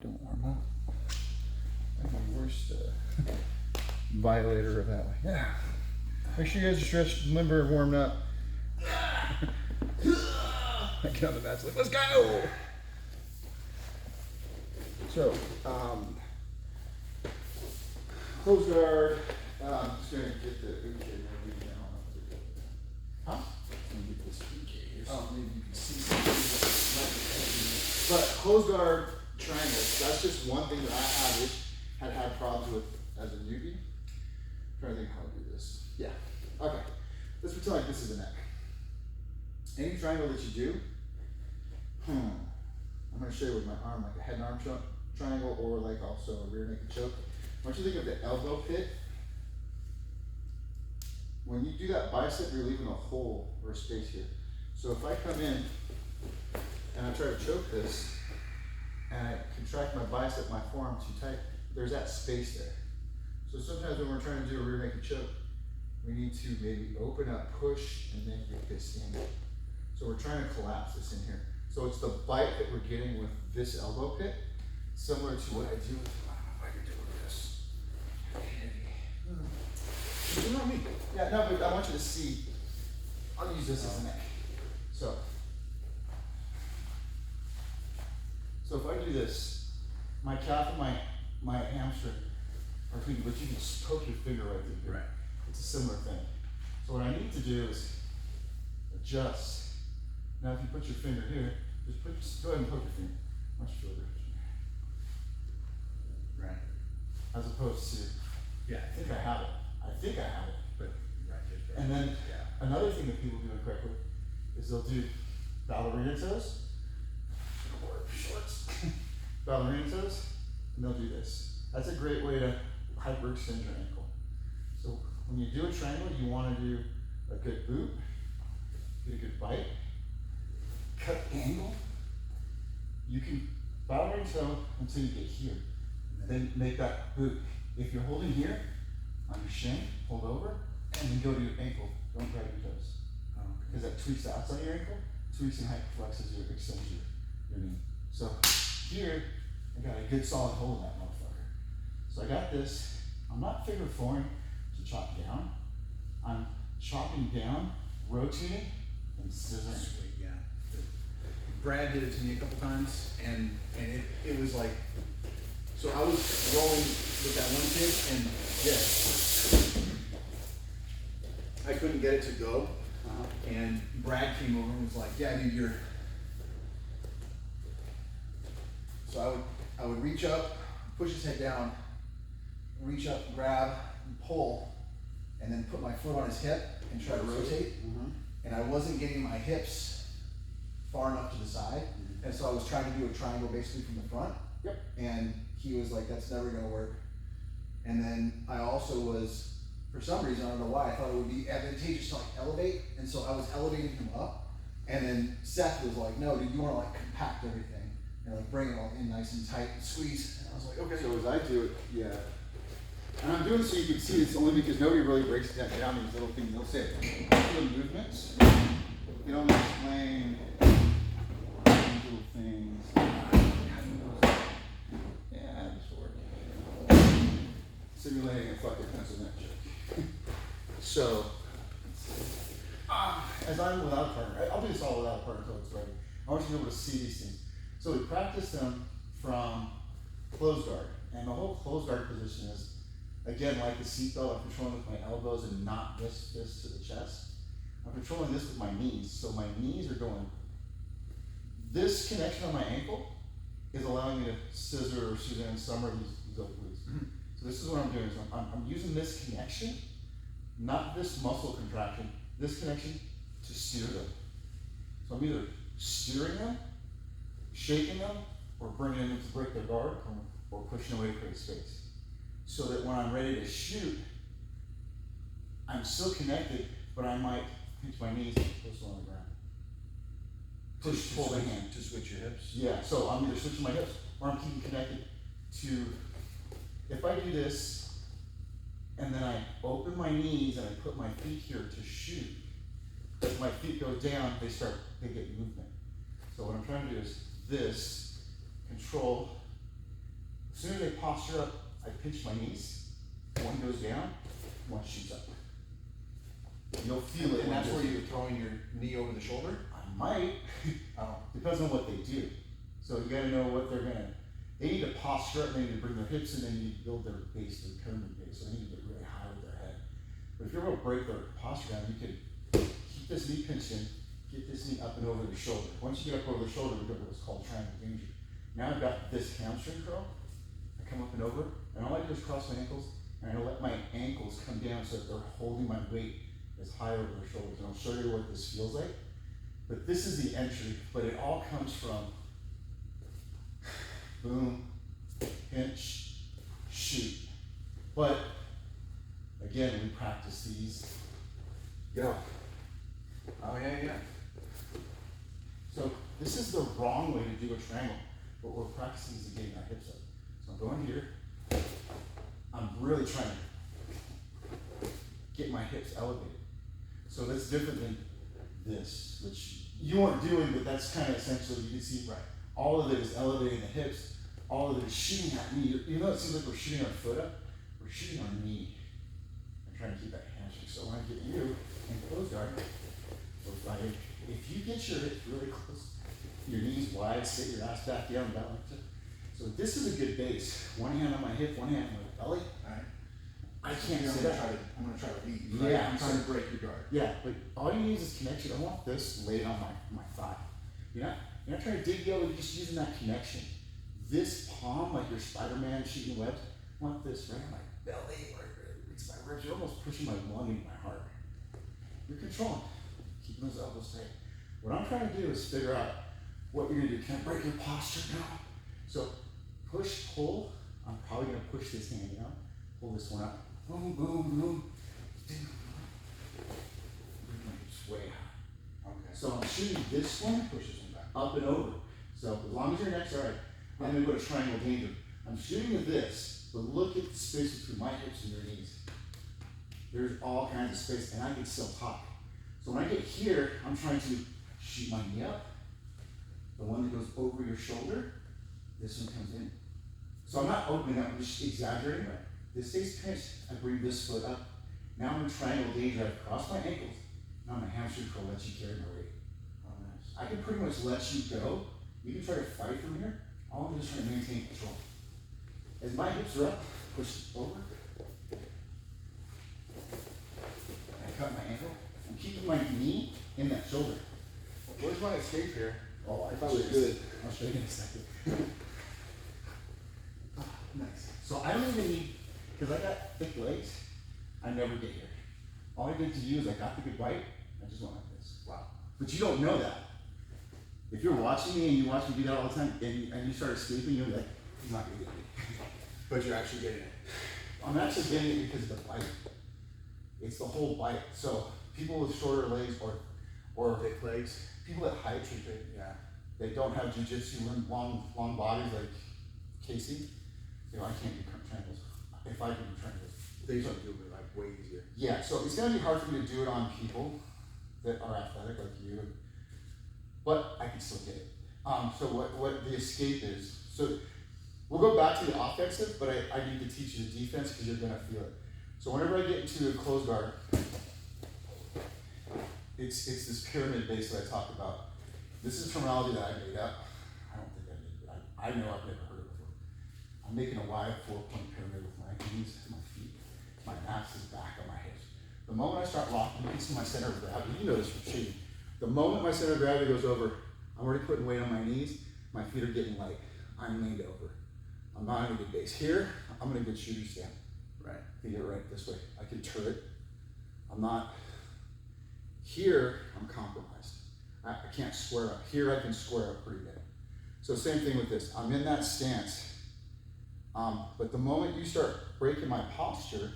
Don't warm up. I'm the worst violator of that. Yeah. Make sure you guys are stretched, limber, and warmed up. I get on the mat's like, let's go! So, close guard. I'm just gonna get the okay now. Huh? Let me get this PK here. Oh, maybe you can see something. But close guard triangles, that's just one thing that I had problems with as a newbie. I'm trying to think how to do this. Yeah. Okay. Let's pretend like this is the neck. Any triangle that you do, I'm going to show you with my arm, like a head and arm triangle, or like also a rear naked choke. I want you to think of the elbow pit. When you do that bicep, you're leaving a hole or a space here. So if I come in and I try to choke this, and I contract my bicep, my forearm too tight, there's that space there. So sometimes when we're trying to do a rear naked choke, we need to maybe open up, push, and then get this in. So we're trying to collapse this in here. So it's the bite that we're getting with this elbow pit, similar to what I do with, I don't know if I can do with this. You know me. Yeah, no, but I want you to see, I'll use this as a neck. So if I do this, my calf and my hamstring are feeding, but you can just poke your finger right through here. Right. It's a similar thing. So what I need to do is adjust. Now if you put your finger here, just go ahead and poke your finger. Much further. Right. As opposed to, Yeah. I think I have it. But right. Just And then yeah. another thing that people do incorrectly is they'll do ballerina toes, shorts, ballerina toes, and they'll do this. That's a great way to hyperextend your ankle. So when you do a triangle, you want to do a good boot, get a good bite, cut angle. You can ballerina toe until you get here. Then make that boot. If you're holding here on your shin, hold over, and then go to your ankle. Don't grab your toes. Because that tweaks the outside of your ankle, tweaks and hyperflexes your, extends your knee. So here, I got a good solid hold in that motherfucker. So I got this. I'm not figure fouring to chop down. I'm chopping down, rotating, and scissoring. Sweet, yeah. Brad did it to me a couple times, and it was like, so I was rolling with that one kick, and I couldn't get it to go. And Brad came over and was like, yeah, dude, you're. So I would reach up, push his head down, reach up, grab, and pull, and then put my foot on his hip and try to rotate. And I wasn't getting my hips far enough to the side. And so I was trying to do a triangle basically from the front. Yep. And he was like, that's never gonna work. And then I also was, for some reason, I don't know why, I thought it would be advantageous to like elevate. And so I was elevating him up. And then Seth was like, no, dude, you wanna like compact everything and like bring it all in nice and tight and squeeze. And I was like, okay. So as I do it, yeah. And I'm doing it so you can see it's only because nobody really breaks that down, these little things. They'll say little movements. You don't explain these little things. Yeah, this will work. Simulating a fucking pencil neck joke. So, as I'm without a partner, I'll do this all without a partner until it's ready. I want you to be able to see these things. So we practice them from closed guard. And the whole closed guard position is, again, like the seatbelt, I'm controlling with my elbows and not this to the chest. I'm controlling this with my knees. So my knees are going, this connection on my ankle is allowing me to scissor or Suzanne Summer these obliques. So this is what I'm doing, is I'm using this connection, not this muscle contraction, this connection to steer them. So I'm either steering them, shaking them, or bringing them to break their guard, or pushing away to create space. So that when I'm ready to shoot, I'm still connected, but I might pinch my knees and push on the ground. Push, pull the hand. To switch your hips? Yeah, so I'm either switching my hips, or I'm keeping connected to, if I do this, and then I open my knees and I put my feet here to shoot, as my feet go down, they get movement. So what I'm trying to do is this, control, soon as they posture up, I pinch my knees, one goes down, one shoots up. You'll feel it. And when that's it where goes- you're throwing your knee over the shoulder? I might, Oh, depends on what they do. So you gotta know what they're gonna, they need to posture up, they need to bring their hips in, they need to build their base, their pyramid base, so they need to get really high with their head. But if you're able to break their posture down, you can keep this knee pinched in, get this knee up and over the shoulder. Once you get up over the shoulder, we go to what's called triangle danger. Now I've got this hamstring curl, I come up and over, and all I do is cross my ankles, and I let my ankles come down so that they're holding my weight as high over their shoulders. And I'll show you what this feels like. But this is the entry, but it all comes from boom, pinch, shoot. But again, we practice these. Go. oh yeah. So this is the wrong way to do a triangle. What we're practicing is getting our hips up. So I'm going here. I'm really trying to get my hips elevated. So that's different than this, which you aren't doing, but that's kind of essentially, you can see, Right. all of it is elevating the hips, all of it is shooting that knee. You know, it seems like we're shooting our foot up, we're shooting our knee. I'm trying to keep that hamstring. So when I get you in close guard, if you get your hips really close, your knees wide, sit your ass back down, about like that. So this is a good base. One hand on my hip, one hand on my belly. Alright. I can't I'm sit gonna up. try to lead. Right? Yeah. I'm trying to break your guard. Yeah, but all you need is connection. I want this laid on my thigh. You're not trying to dig the elbow, you're just using that connection. This palm, like your Spider-Man shooting webs, I want this right on my belly, or it's my ribs. You're almost pushing my lung into my heart. You're controlling, keeping those elbows straight. What I'm trying to do is figure out what you're gonna do. Can I break your posture now? So push, pull. I'm probably gonna push this hand down, pull this one up. Boom, boom, boom. Bring my hips way high. Okay. So I'm shooting this one Push this one back. up and over. So as long as your neck's all right, I'm gonna go to triangle danger. I'm shooting with this, but look at the space between my hips and your knees. There's all kinds of space, and I can still talk. So when I get here, I'm trying to shoot my knee up. The one that goes over your shoulder, this one comes in. So I'm not opening up, I'm just exaggerating. This stays pinched, I bring this foot up. Now I'm in triangle danger, I cross my ankles. Now my hamstring curl lets you carry my weight. Oh, nice. I can pretty much let you go. You can try to fight from here. All I'm just trying to maintain control. As my hips are up, push over. I cut my ankle. I'm keeping my knee in that shoulder. Where's my escape here? Oh, I thought we were good. I'll show you in a second. Nice. So I don't even need, because I got thick legs, I never get here. All I did to you is I got the good bite, I just went like this. Wow. But you don't know that. If you're watching me and you watch me do that all the time, and you start escaping, you'll be like, he's not gonna get me. But you're actually getting it. I'm actually getting it because of the bite. It's the whole bite. So people with shorter legs or Thick legs. people at height, Yeah. they don't have jujitsu and long bodies like Casey. You know, I can't do triangles. If I can do triangles. They used to do it like way easier. Yeah, so it's gonna be hard for me to do it on people that are athletic like you, but I can still get it. So what the escape is, so we'll go back to the offensive, but I need to teach you the defense because you're gonna feel it. So whenever I get into a close guard, it's this pyramid base that I talked about. This is terminology that I made up. I don't think I made it, I know I've never heard it before. I'm making a wide 4-point pyramid with my knees, my feet, my ass is back on my hips. The moment I start locking, you can see my center of gravity. You know this from shooting. The moment my center of gravity goes over, I'm already putting weight on my knees, my feet are getting light. I'm leaned over. I'm not in a good base. Here, I'm in a good shooter stand. Right. Feet are right this way. I can turret. I'm not. Here, I'm compromised. I can't square up. Here, I can square up pretty good. So same thing with this. I'm in that stance. But the moment you start breaking my posture,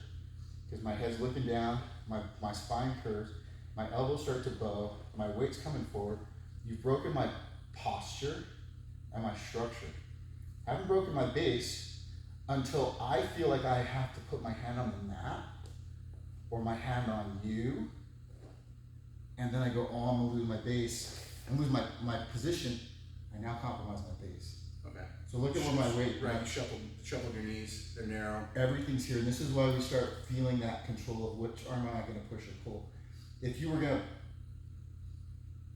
because my head's looking down, my spine curves, my elbows start to bow, my weight's coming forward, you've broken my posture and my structure. I haven't broken my base until I feel like I have to put my hand on the mat or my hand on you, and then I go, oh, I'm gonna lose my base and lose my position. I now compromise my base. Okay. So So look at where my weight, Right, you shuffle your knees, they're narrow. everything's here, and this is why we start feeling that control of which arm am I gonna push or pull. If you were gonna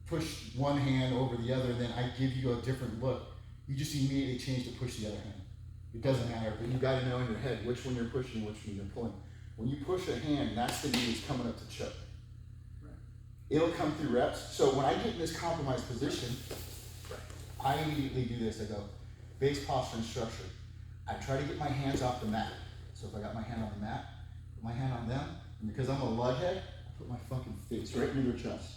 push one hand over the other, then I give you a different look. You just immediately change to push the other hand. It doesn't matter, but you gotta know in your head which one you're pushing, which one you're pulling. When you push a hand, that's the knee that's coming up to choke. Right. It'll come through reps. So when I get in this compromised position, I immediately do this. I go, base posture and structure. I try to get my hands off the mat. So if I got my hand on the mat, put my hand on them, and because I'm a lug head, I put my fucking face right into their chest.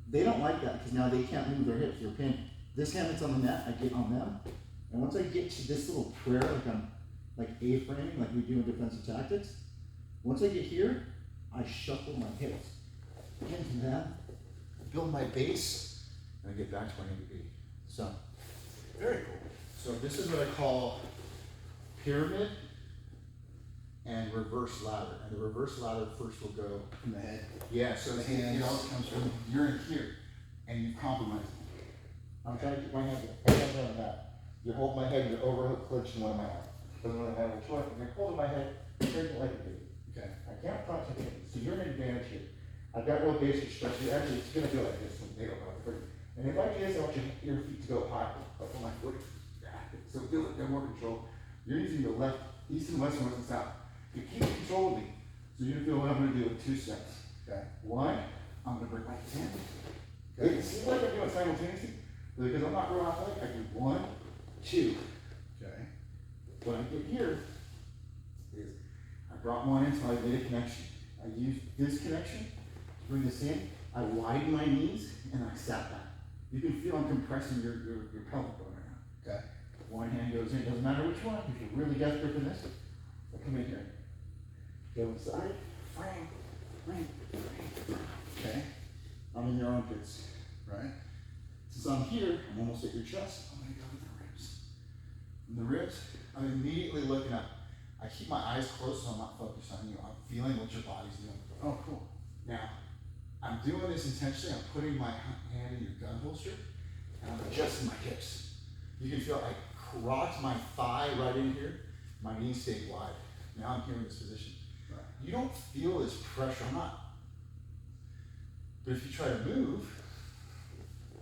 They don't like that because now they can't move their hips. They're pinning. This hand that's on the mat, I get on them. And once I get to this little prayer, like I'm like A-framing, like we do in defensive tactics, once I get here, I shuffle my hips into them, build my base, and I get back to where I need to be. So, Very cool. so this is what I call pyramid and reverse ladder. And the reverse ladder first will go, From the head. yeah, so The it hands. always comes from, you're in here, and you compromise me. I'm trying to keep my hands on that. You hold my head, you're overhook clenching one of my arms. Because when I have a choice, if you're holding my head, turn it like a baby. Okay. I can't touch it, so you're an advantage here. I've got real basic structure. Actually, it's gonna go like this when they go like this. And if I do this, I want your feet to go high up on my foot. So it feels like they're more control. You're using the left, east and west and west and south. You keep control of me. So you feel what I'm gonna do in 2 steps. Okay. One, I'm gonna break my hand. Okay. It seems like I'm doing simultaneously, but because I'm not real athletic, I do 1, 2. Okay. What I get here is I brought one in so I made a connection. I used this connection to bring this in. I widen my knees and I sat back. You can feel I'm compressing your pelvic bone right now. Okay. One hand goes in, doesn't matter which one. If you're really desperate for this, I come in here. Go inside, frame, frame, frame. Okay. I'm in your armpits. Right. Since I'm here, I'm almost at your chest. I'm gonna go to the ribs. From the ribs, I'm immediately looking up. I keep my eyes closed so I'm not focused on you. I'm feeling what your body's doing. Oh, cool. Now, I'm doing this intentionally. I'm putting my hand in your gun holster and I'm adjusting my hips. You can feel I crossed my thigh right in here. My knees stayed wide. Now I'm here in this position. Right. You don't feel this pressure. I'm not. But if you try to move,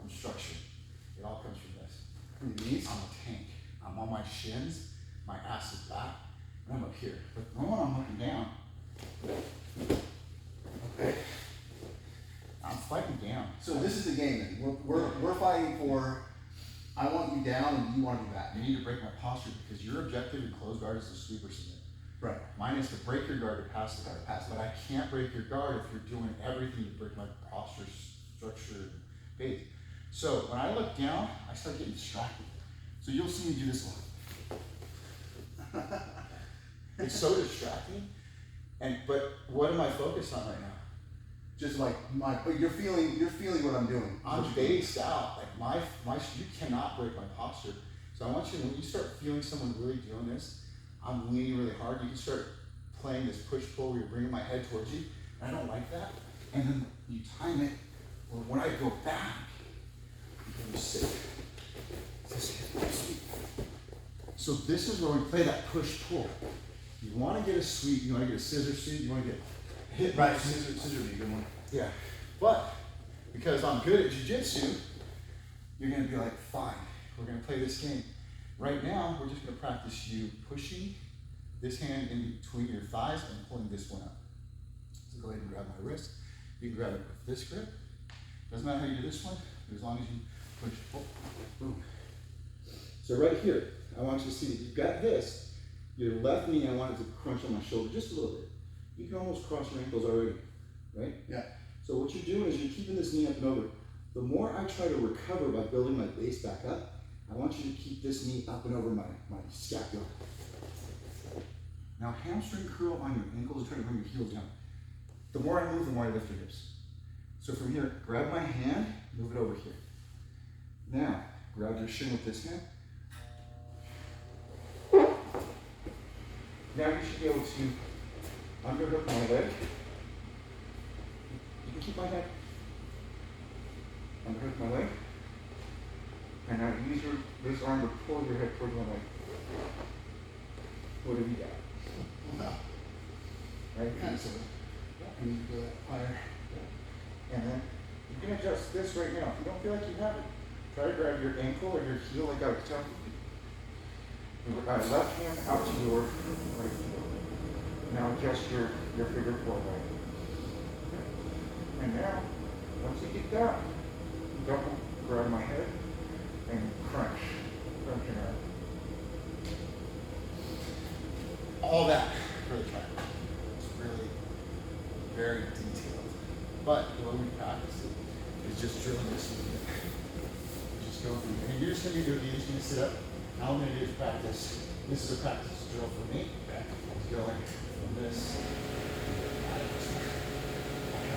I'm structured. It all comes from this. From your knees? I'm a tank. I'm on my shins, my ass is back, and I'm up here. But the moment I'm looking down, okay, I'm fighting down. So this is the game then. We're fighting for, I want you down and you want to be back. You need to break my posture because your objective in closed guard is to sweep or submit. Right. Mine is to break your guard or pass the guard. Pass the But I can't break your guard if you're doing everything to break my posture, structure, and base. So when I look down, I start getting distracted. So you'll see me do this a lot. It's so distracting. But what am I focused on right now? Just like but you're feeling what I'm doing. I'm based out. Like you cannot break my posture. So I want you, when you start feeling someone really doing this, I'm leaning really hard. You can start playing this push-pull where you're bringing my head towards you. And I don't like that. And then you time it, or when I go back, you sit. So this is where we play that push-pull. You want to get a sweep, you want to get a scissor sweep, you want to get hit. Right, scissor would be a good one. Yeah, but because I'm good at jiu-jitsu, you're gonna be like, fine, we're gonna play this game. Right now, we're just gonna practice you pushing this hand in between your thighs and pulling this one up. So go ahead and grab my wrist. You can grab it with this grip. Doesn't matter how you do this one, as long as you push, pull, boom. So right here, I want you to see that you've got this. Your left knee, I want it to crunch on my shoulder just a little bit. You can almost cross your ankles already, right? Yeah. So what you're doing is you're keeping this knee up and over. The more I try to recover by building my base back up, I want you to keep this knee up and over my scapula. Now hamstring curl on your ankles, try to bring your heels down. The more I move, the more I lift your hips. So from here, grab my hand, move it over here. Now, grab your shin with this hand. Now you should be able to underhook my leg. You can keep my head. Underhook my leg. And now use your this arm to pull your head towards one way. What have you got? No. Right? Yeah, so I need to go higher. And then you can adjust this right now. If you don't feel like you have it, try to grab your ankle or your heel like I was telling you. Left hand out to your right heel. Now adjust your figure four way. And now, once you get down, double grab my head and crunch. Crunch it out. All that for the track. It's really very detailed. But the way we practice it is just drilling this with it. Just go through. And you're just gonna do it, you're just gonna sit up. All I'm gonna do is practice. This is a practice drill for me. It's going from this.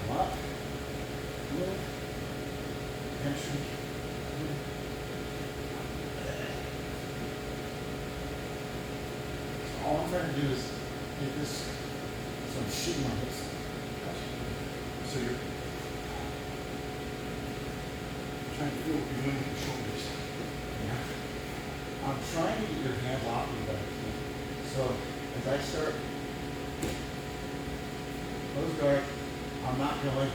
Come up. Move. Hamstring. Move. So all I'm trying to do is get this, so I'm shooting my hips. So you're trying to feel what you're doing with your shoulders. Yeah. I'm trying to get your hands off me better. So as I start close guard, I'm not going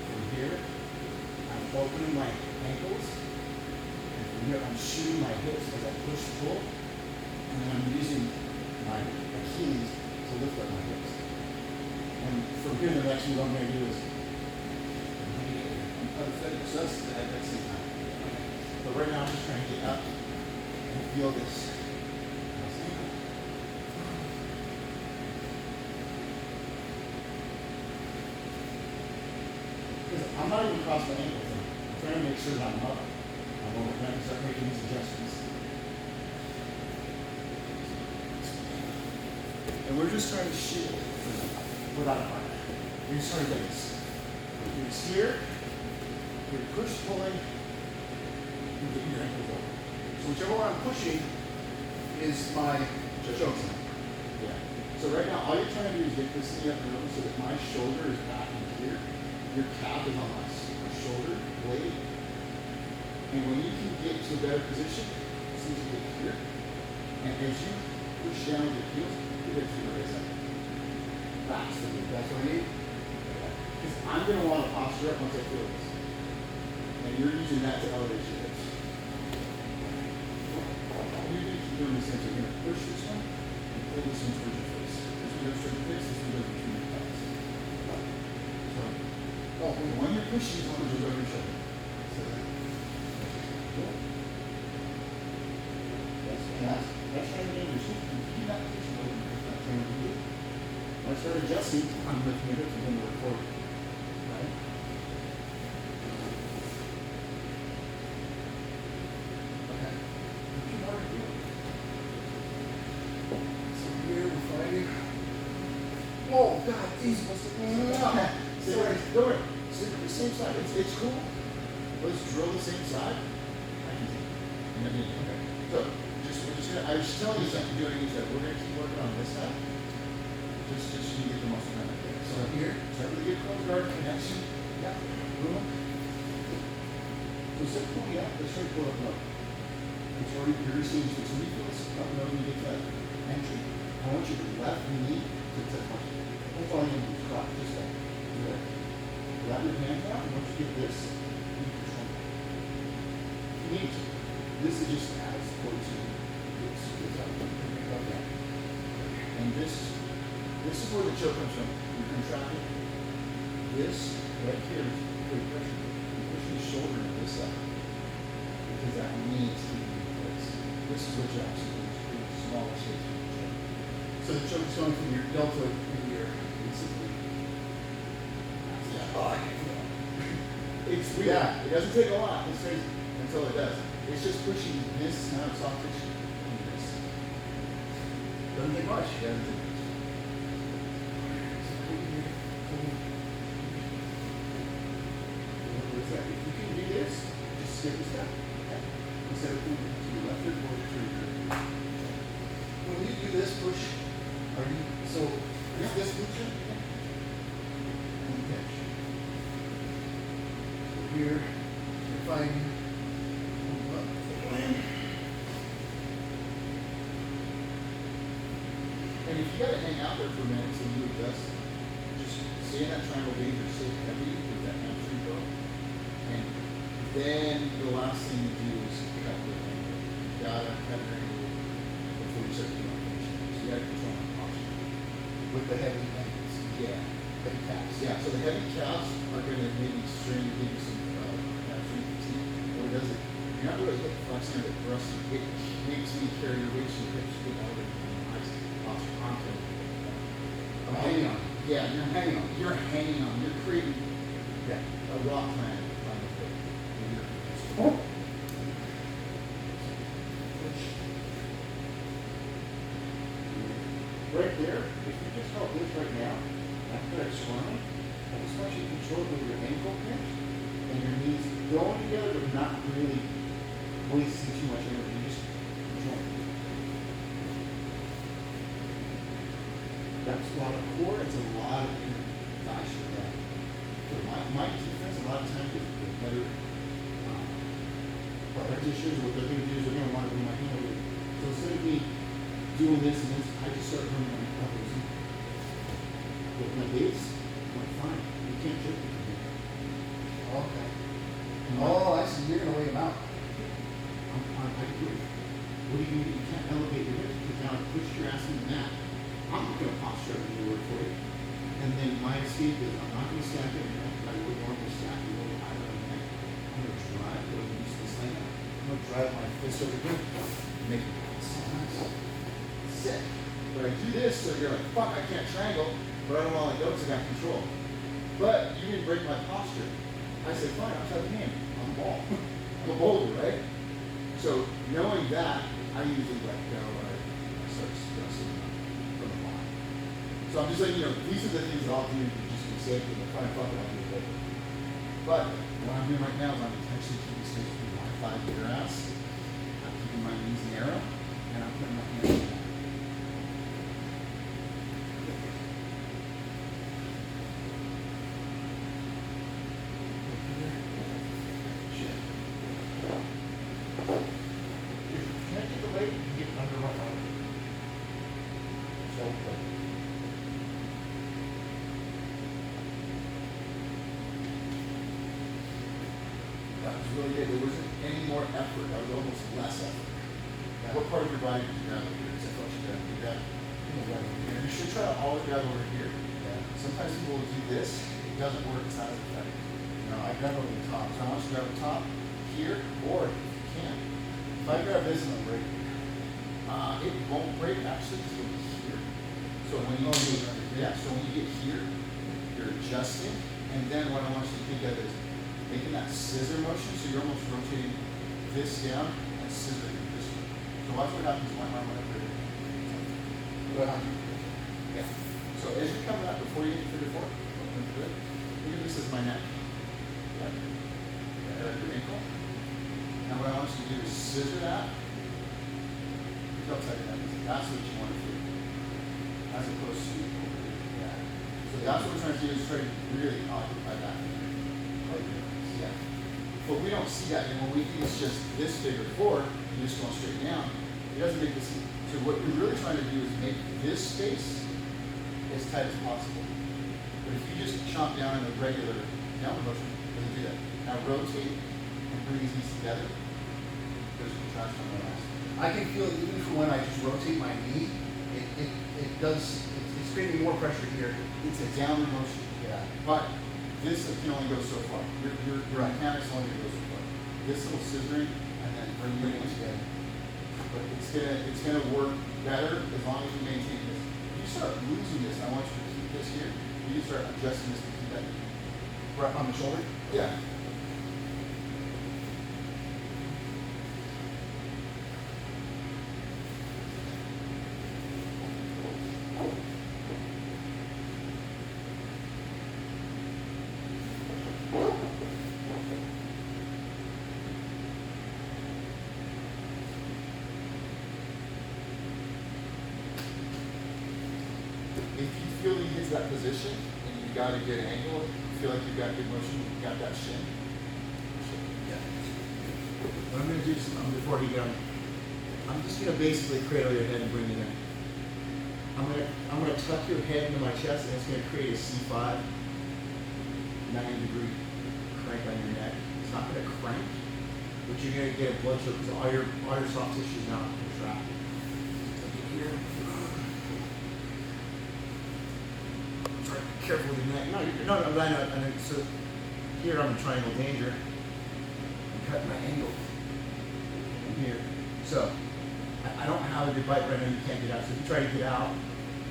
from here. I'm opening my ankles. And from here I'm shooting my hips as I push pull. And then I'm using my Achilles to lift up my hips. And from here the next move I'm going to do is just at the same time. But right now I'm just trying to get up and feel this. Because I'm not even crossing my ankles. I'm trying to make sure that I'm up. I'm over trying to start making these adjustments. And we're just trying to shoot without a partner. You're just trying to get this. You're here. You're push pulling. You get your ankles over. So whichever one I'm pushing is my choke zone. Yeah. So right now, all you're trying to do is get this knee up and over so that my shoulder is back in here. Your calf is on my shoulder blade. And when you can get to a better position, as soon as you get here, and as you push down with your heels, you're going to raise up. That's the move. That's what I need. Because I'm going to want to posture up once I feel this. And you're using that to elevate your hips. You're going to keep doing the same thing. You're going to push this one and pull this one towards your face. This one goes towards your face, this one goes between your thighs. So, when you're pushing, this one goes over your shoulder. So, that's trying to get your shoulder. Keep that position over. That's trying to do it. When I start adjusting, I'm lifting your hips and then we're forward. Right? Okay. Keep on doing it. So here we're fighting. Oh God, these must have been Don't worry. Stick with the same side. It's cool. Let's drill the same side. Okay. So, I was just telling you something doing each other. We're going to keep working on this side. Just so you get the muscle memory there. So here, start with a good close guard connection. Yeah. Boom. So start pulling up. Let's try to pull up low. It's already you're seeing this. So we feel this up low when you get that entry. I want your left knee to touch my hip. That's all you need to drop. Just that. Good. Grab your hands out, and once you get this, you control it. If you need to. This is just as support to this up. Okay. And this is where the choke comes from. You're contracting. This right here is good pressure. You're pushing your shoulder to this up. Because that knee is keeping you in place. This is what you actually do. It's pretty small space for the choke. So the choke is going from your deltoid in your basically. Yeah. Oh, I can feel it. It's weird. Yeah. It doesn't take a lot. It's crazy until it does. It's just pushing this kind of soft tissue and this. Doesn't take much. It doesn't take much. If you can do this, just skip a step. Okay? Instead of moving to your left or to your right. when you do this push, are you so Is this movement? and catch? So here, you're fighting. And if you gotta hang out there for a minute until you adjust, just stay in that triangle base or stay heavy with that hamstring go. And then the last thing you do is cut the angle. You gotta cut your angle before you start doing elevation. So you gotta control my posture. With the heavy ankles, Yeah. heavy calves. Yeah, so the heavy calves are gonna maybe strain, give you some hamstring fatigue. What it does is, you're not really hip flexing or the thrusting. It makes me carry your weight so your hips get elevated and nice posture onto it. I'm hanging on. Yeah, you're hanging on. You're hanging on. You're creating Yeah. a rock climb on the foot. Right there, if you just felt this right now, after that squirming, I just want you to control it with your ankle pinch and your knees going together, but not really wasting too much energy. Just control it. That's a lot of core, it's a lot of inner fascia. Yeah. So my defense, a lot of times, the better practitioners, what they're going to do is they're going to want to bring my hand over. So instead of me doing this and this, I just start bringing my elbows in. With my base, I'm like, fine. You can't jerk it from here. Okay. And Oh, I see, you're gonna weigh them out. I agree. What do you do? You can't elevate your hips because now I push your ass in the mat. I'm not going to posture up in your work for you. And then my escape is I'm not going to stack it in there. I would normally stack it a little higher on the neck. I'm going to drive what I'm used to this thing out. I'm going to drive my fist over here. Make it so nice. Sick. But I do this so you're like, fuck, I can't triangle, but I don't want to let go because I got control. But you didn't break my posture. I said, fine, I'll try the hand. I'm a ball. I'm a boulder, right? So knowing that, I usually let go or I start stressing from the line. So I'm just letting you know, these are the things that I'll do to just be safe, and if I fuck it, I'll do it later. But what I'm doing right now is I'm intentionally keeping space between my thighs and your ass. I'm keeping my knees narrow, and I'm putting my hands on that. Shit. Can I get the weight? You can get it under my arm. So, That was really it. There wasn't any more effort. That was almost less effort. Yeah. What part of your body did you grab over here? Because I thought you grabbed you grab right over here. You should try to always grab over here. Yeah. Sometimes people will do this. It doesn't work. It's not as effective. No, I grab over the top. So I want you to grab the top here, or if you can. If I grab this, it'll break. It won't break actually because it'll be here. So when you so when you get here, you're adjusting, and then what I want you to think of is making that scissor motion. So you're almost rotating this down and scissoring this way. So watch what happens when my arm went up there. Well, Yeah. So as you're coming up, before you get to figure four, open good. Look at this as my neck. Yeah. Your ankle. Now what I want you to do is scissor that. Look upside down. That's what you want to do. As opposed to over here. Yeah. So that's what we're trying to do is try to really occupy that. Yeah. But we don't see that. And when we think it's just this figure four, you're just going straight down. It doesn't make this. So what we're really trying to do is make this space as tight as possible. But if you just chomp down in a regular downward motion, it doesn't do that. Now rotate and bring these knees together. There's a contraction on the last. I can feel it even from when I just rotate my knee, it does, it's creating more pressure here. It's a downward motion. Yeah. But this can only go so far. Your Right. mechanics only go so far. This little scissoring and then bring it together. But it's gonna work better as long as you maintain this. If you start losing this, I want you to keep this here. You start adjusting this to keep that. Right on the shoulder? Yeah. If you feel that you get to that position and you got a good angle, you feel like you've got good motion, you got that shin. Yeah. What I'm gonna do is, before you go, I'm just gonna basically cradle your head and bring it in. I'm gonna tuck your head into my chest, and it's gonna create a C5, 90-degree crank on your neck. It's not gonna crank, but you're gonna get a blood choke because all your soft tissue is now contracted. Here. Try to be careful with your neck. No, I know. So here I'm in triangle danger. I'm cutting my angle. I'm here. So I don't have a good bite right now. You can't get out. So if you try to get out,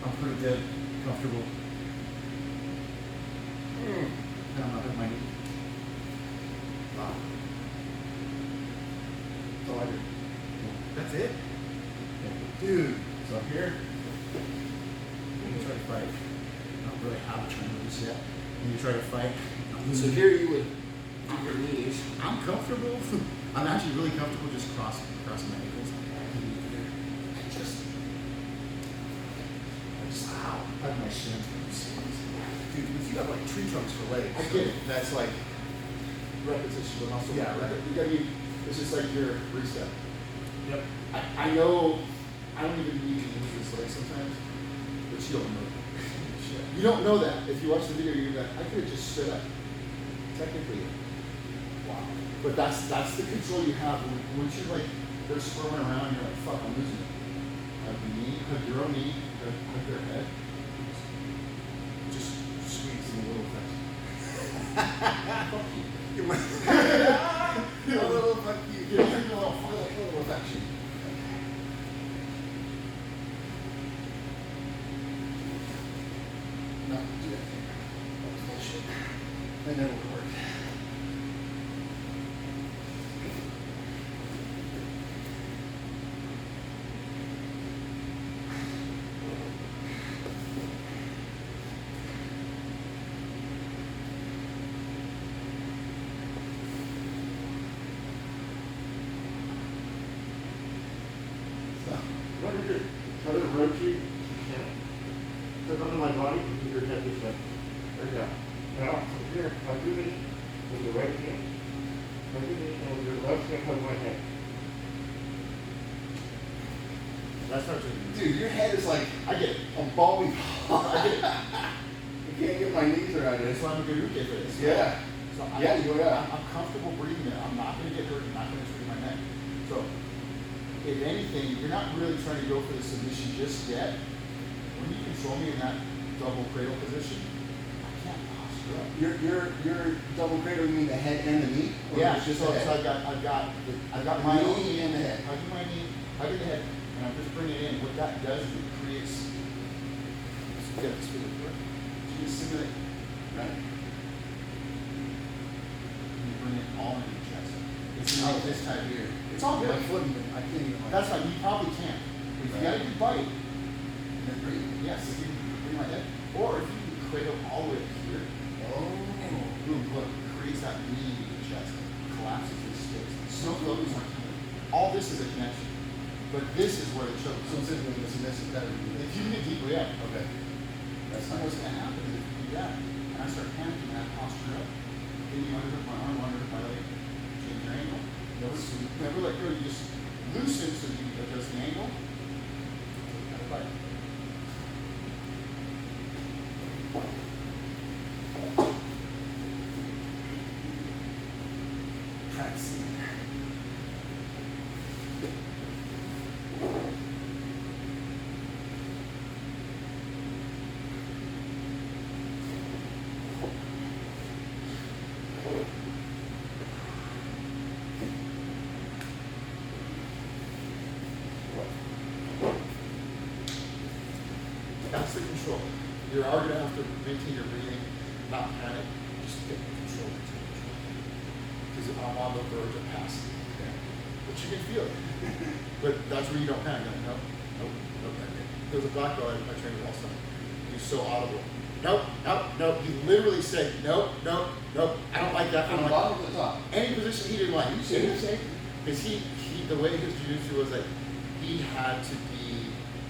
I'm pretty good, comfortable. And I'm not hurting my knee. Wow. That's all I do. That's it. Dude. So here, you try to fight. I don't really have a triangle just yet. And you try to fight. So here you would do your knees. I'm comfortable. I'm actually really comfortable just crossing my ankles. Wow. I have my shin. Dude, if you have like tree trunks for legs. I get it. That's like, Repetition of muscle. Yeah, right. You gotta be, it's just like your reset. Yep. I know I don't even need to use this leg sometimes, but you don't know that. You don't know that. If you watch the video, you're like, I could have just stood up. Technically. Wow. But that's the control you have. Once you're like, they're squirming around, you're like, fuck, I'm losing it. Hug the knee, hug your own knee, hug their head. Just squeeze in a little bit. Fuck you. a little fuck you. Give me a little affection. No, do that thing. That was bullshit. That never would work. What is it? Try to rotate. Put under my body and keep your head this way. There you go. Now, from here, I do this with the right hand. I do this and with your left hand hold my head. That's not true. Dude, your head is like I get it. a ball. I get it. You can't get my knees around it. That's why I'm a good root for this. Yeah. So Yeah, you go, yeah. I'm comfortable breathing it. I'm not going to get hurt. I'm not going to screw my neck. So, if anything, you're not really trying to go for the submission just yet. When you control me in that double cradle position, I can't posture up. Your double cradle, you mean the head and the knee? Or Yeah, just so the head? I've got The my knee and the head. hugging my knee, hugging the head, and I'm just bringing it in. What that does is it creates, get this feeling correct. So you simulate, right? And you bring it all into your chest. It's not this type here. It's all good. My foot even, I can't even like. That's fine. You probably can't. If you got a good bite, And then breathe. yes, if you can bring my head, or if you can cradle all the way up here, Oh. boom, look, creates that knee in your chest, collapses and sticks. Snow globes aren't coming. All this is a connection, but this is where the choke So comes it's in. in the submissive better. If you get deeply up, Okay. That's so nice. what's gonna happen is if you do that, and I start panicking that posture up, then you underhook my arm, underhook my leg, change your angle. Never let go, you just loosen so you adjust the angle. Have a bite. Practicing. That's the control. You're already gonna have to maintain your breathing, not panic, just get control. Because I'm on the verge of passing. But you can feel it. But that's where you don't panic. Like, nope, nope, nope. There's a black belt I trained with all the time. He's so audible. Nope, nope, nope. He literally said, nope, nope, nope. I don't like that. I From don't the like bottom to the top. any position he didn't like. You serious? Because the way his jiu-jitsu was like, he had to be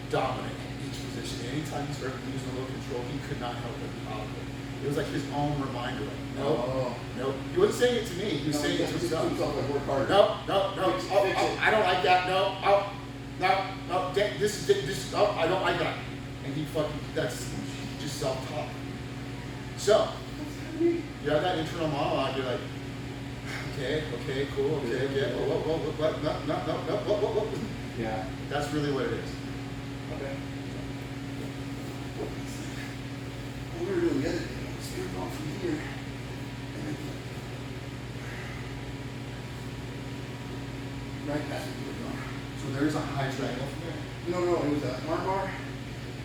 dominant in each position. Anytime he started losing a little control, he could not help but be audible. It was like his own reminder, like, nope, Oh. nope. He wasn't saying it to me, he was saying it to himself. Like work harder. No, no, no, Fix it, oh, fix oh, it. I don't like that, no, oh, no, no, this, oh, I don't like that. And he just self-taught. So, you have that internal monologue, you're like, okay, cool, okay, yeah, what, no. Yeah. That's really what it is. Okay. What we were doing the other day was we were going from here and then right past where we were going. So there's a high triangle from there. No, it was an arm bar.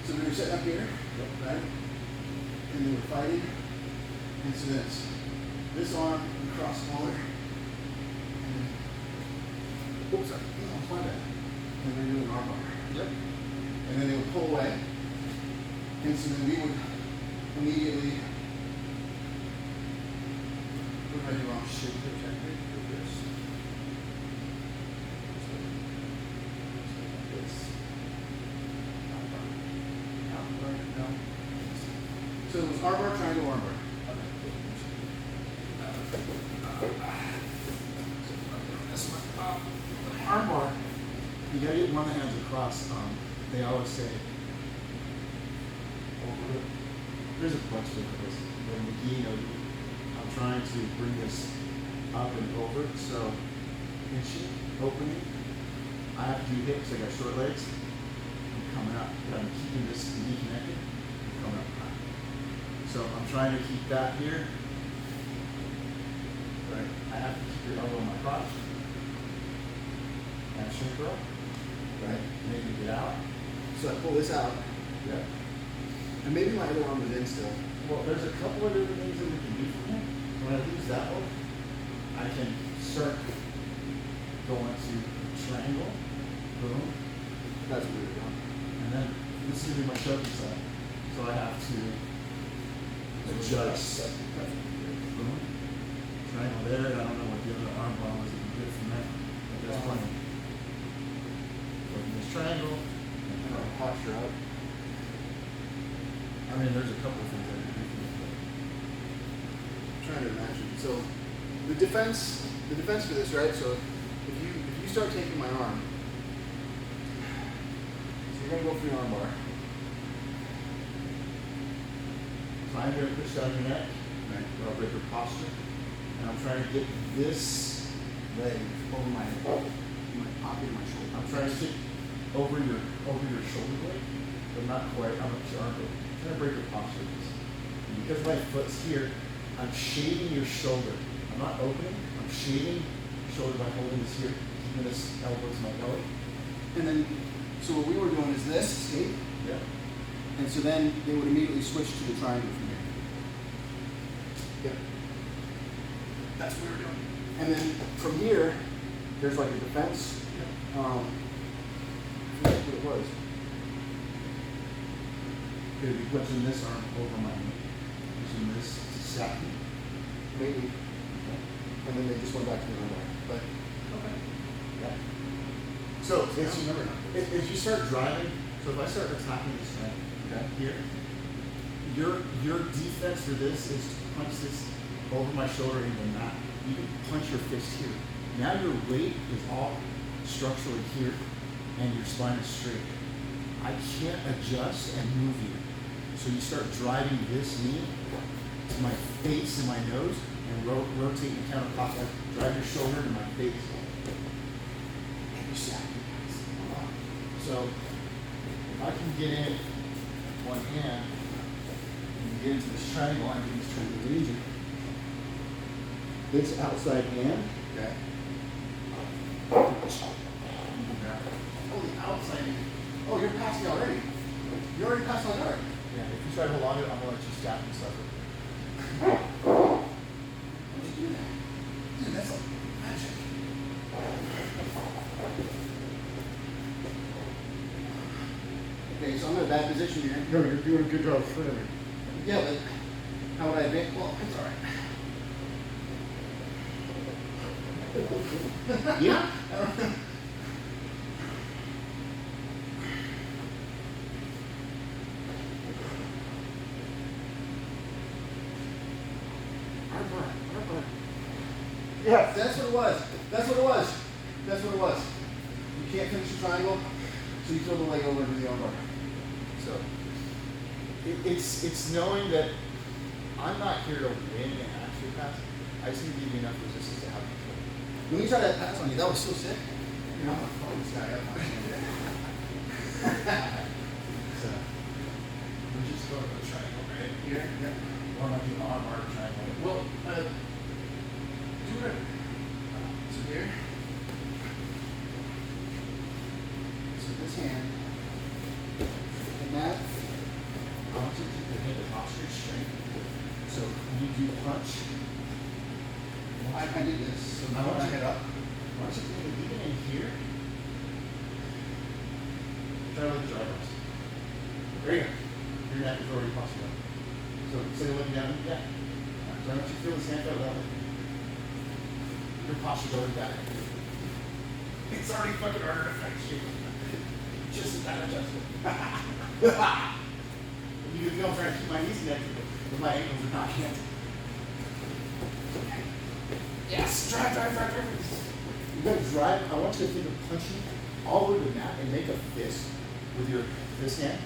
So we were sitting up here, right? And they were fighting. And so this arm would cross smaller. And then, oops, sorry. No, it's my bad. And they were doing an arm bar. Yep. And then they would pull away. And so then we would immediately, what did I do wrong? Shift the technique for this. No. So it was arm bar, triangle, arm bar. Arm bar, you gotta get one of the hands across. They always say, there's a bunch of different ways. But McGee, I'm trying to bring this up and over. So, pinching, opening. I have to do hips, I got short legs. I'm coming up, but I'm keeping this knee connected. I'm coming up high. So I'm trying to keep that here. Right. I have to keep your elbow in my crotch. Hamstring curl. Right. Maybe get out. So I pull this out. Yeah. And maybe my other arm was in still. Well, there's a couple of different things that we can do from here. When I lose that one, I can start going to triangle, boom, That's what we were doing. and then this is gonna be my choking side. So I have to adjust. Boom, triangle there, and I don't know what the other arm bar was that you did from there, but there's plenty. Working this triangle, and And our posture out. I mean, there's a couple of things I can do from here. I'm trying to imagine. So the defense for this, right? So if you start taking my arm, so you're gonna go for your arm bar. So I'm going to push down your neck, Right. or I'll break your posture, and I'm trying to get this leg over my Pocket in my shoulder. I'm trying to get over your shoulder blade, but not quite. I'm trying to break your posture. And because my foot's here, I'm shading your shoulder. I'm not opening. I'm shading your shoulder by holding this here, keeping this elbow to my belly. And then, so what we were doing is this escape, Yeah. and so then they would immediately switch to the triangle from here. Yep. That's what we were doing. And then from here, there's like a defense. I forget what it was. Gonna be pushing this arm over my knee, using this to sap me. Maybe. And then they just went back to the arm bar. But Yeah. So I don't remember now. if you start driving, so if I start attacking this right Okay. here, your defense for this is to punch this over my shoulder into the mat. You can punch your fist here. Now your weight is all structurally here, and your spine is straight. I can't adjust and move you. So you start driving this knee to my face and my nose, and rotate and counterclockwise. Drive your shoulder to my face. And you sap me. So if I can get in one hand and get into this triangle, I'm in this triangle region. This outside hand. Okay. Oh, the outside. Oh, you're past me already. You're already past my guard. yeah, if you try to hold on to it, I'm gonna let you stab and suffer. How'd you do that? Dude, that's like magic. Okay, so I'm in a bad position here. No, you're doing a good job swimming. Yeah, but how would I advance? Well, it's all right. Yeah. Yes. That's what it was. That's what it was. That's what it was. You can't finish the triangle, so you throw the leg over into the armbar. So It's knowing that I'm not here to win and actually pass. I just need to give you enough resistance to have control. When you tried that pass on you, that was so sick. You know, I'm gonna fuck this guy up. So we just go to the triangle right here. Yeah. Or am I doing arm or triangle? Well, do whatever. So here. So this hand. And that. I want you to keep your hand to posture straight. So when you do punch, I did this. So I want my you- head up. why don't you think of even in here? Try to look at your eyebrows. There you go. Your neck is already postured up. So you're looking down, yeah. So I want you to feel this hand out level. Your posture's already better. It's already fucking harder to flex you. Just as bad adjustment. You can feel I'm trying to keep my knees connected, but my ankles are not yet. Yes, drive. You gotta drive. I want you to think of punching all the way to the mat and make a fist with your this hand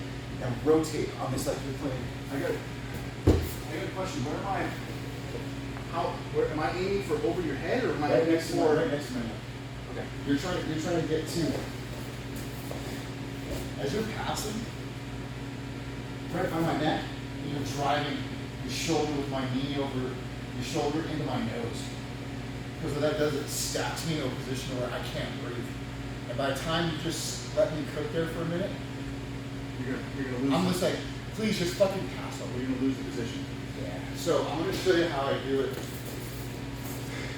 and rotate on this like you're playing. I got a question. Where am I? Where am I aiming for over your head, or am I Right aiming next to for? right next to my neck. Okay. You're trying to get to. As you're passing, right by my neck, and you're driving your shoulder with my knee over your shoulder into my nose. Because what that does, it stacks me in a position where I can't breathe. And by the time you just let me cook there for a minute, You're gonna lose. I'm just like, please just fucking pass over. You're gonna lose the position. Yeah. So I'm gonna show you how I do it.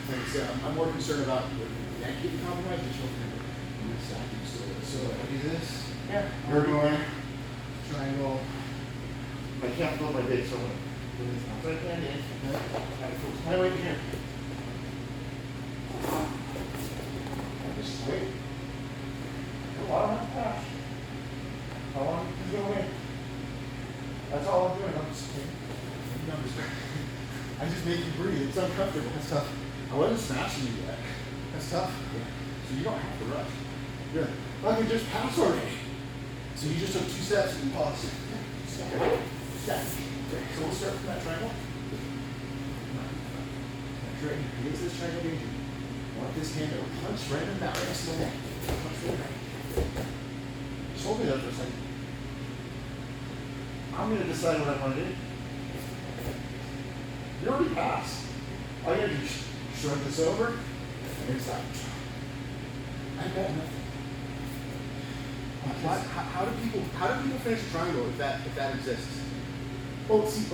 Like I said, I'm more concerned about your neck getting compromised than shoulder. I'm gonna stack you still. So I do this. Yeah. You're going. Triangle. I can't feel my big, so I'm gonna do this now. Right hand in. I feel my weight here. Just wait. I don't have to pass. I want to go in. That's all I'm doing. I'm just I just make you breathe. It's uncomfortable. That's tough. I wasn't smashing you yet. That's tough. So you don't have to rush. Good. I can just pass already. So you just took 2 steps and you pause. Step. Okay, so we'll start from that triangle. Great. Here's this triangle danger. I want this hand to punch right in that right next to the neck. Punch right there. Just hold me there for a second. I'm going to decide what I want to do. You already passed. All you have to do is shrug this over, and it's like, I got nothing. How do people finish a triangle if that exists? Well, see,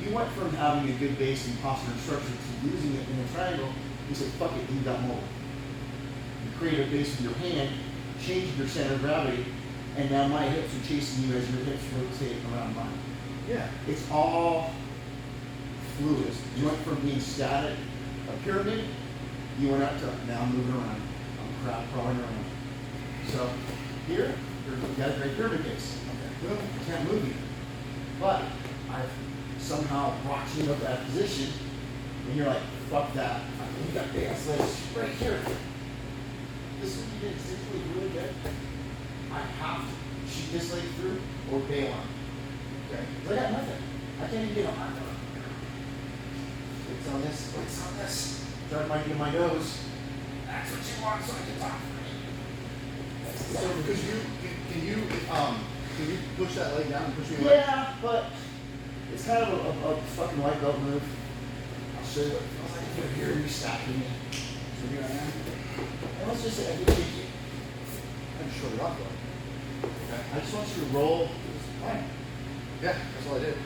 you went from having a good base and posture and structure to losing it in a triangle. You said, fuck it, you got mobile. You create a base with your hand, changed your center of gravity, and now my hips are chasing you as your hips rotate around mine. Yeah. It's all fluid. You went from being static, a pyramid, you went up to now I'm moving around. I'm crawling around. So here, you got a great pyramid base. Okay. Boom, you can't move you. But I've somehow brought you up that position, and you're like, fuck that. You got big ass legs right here. This is what you did essentially really good. I have to shoot this leg through or bail on. Okay? 'Cause I got nothing. I can't even get on my nose. It's on this, it's on this. Drive my knee to my nose. That's what you want so I can talk for me. So because can you push that leg down and push me away? Yeah, but it's kind of a fucking white belt move. I'll show you what it feels like if you're here and you're stacking me. So here I am. And let's just say I can take you. I just showed it off though. Okay. I just want you to roll this plank. Yeah, that's all I did.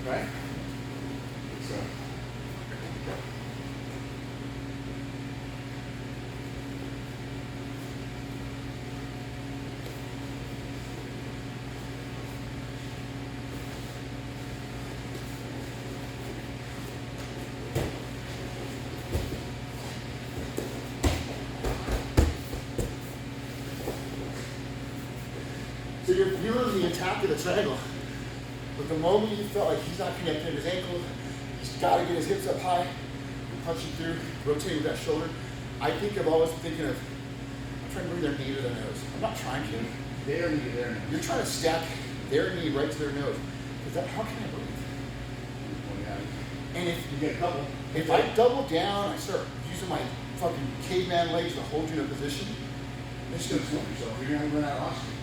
Right? So. So you're feeling the attack of the triangle. But the moment you felt like he's not connecting his ankle, he's got to get his hips up high, punching through, rotating with that shoulder. I think I'm always thinking of, I'm trying to bring their knee to their nose. I'm not trying to. There, knee there. You're trying to stack their knee right to their nose. Because that, how can I breathe? And You get a couple. if I double down, I start using my fucking caveman legs to hold you in a position, You're just gonna slump yourself. You're gonna run out of oxygen.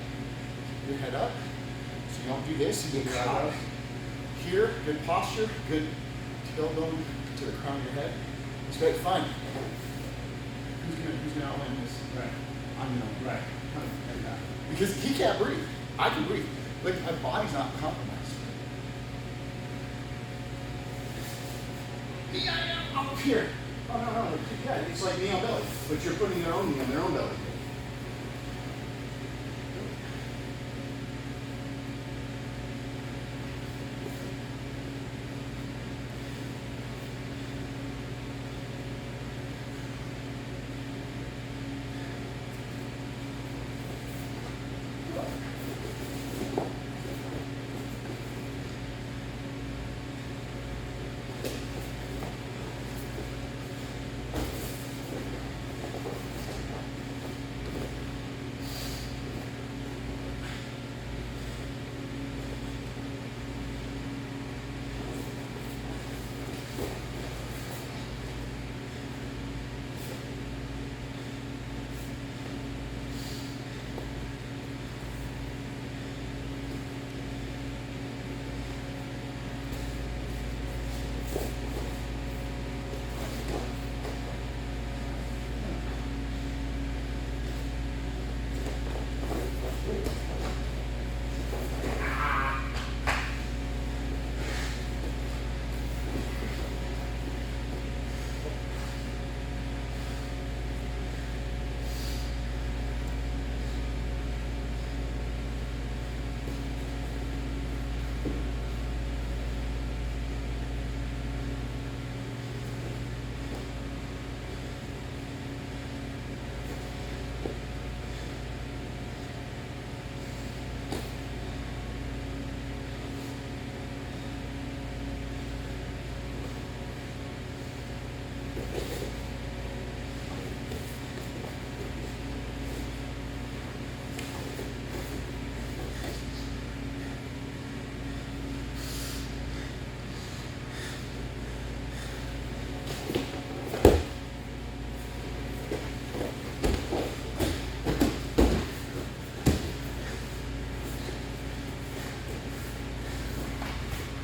your head up. So you don't do this, you get Your caught. eyebrows. Here, good posture, good tailbone to the crown of your head. It's great fun. Who's gonna outwin this? Right. I'm gonna. Right. Because he can't breathe. I can breathe. Like my body's not compromised. Yeah, I'm up here. Oh, no. Yeah, it's like knee on belly. But you're putting your own knee on their own belly.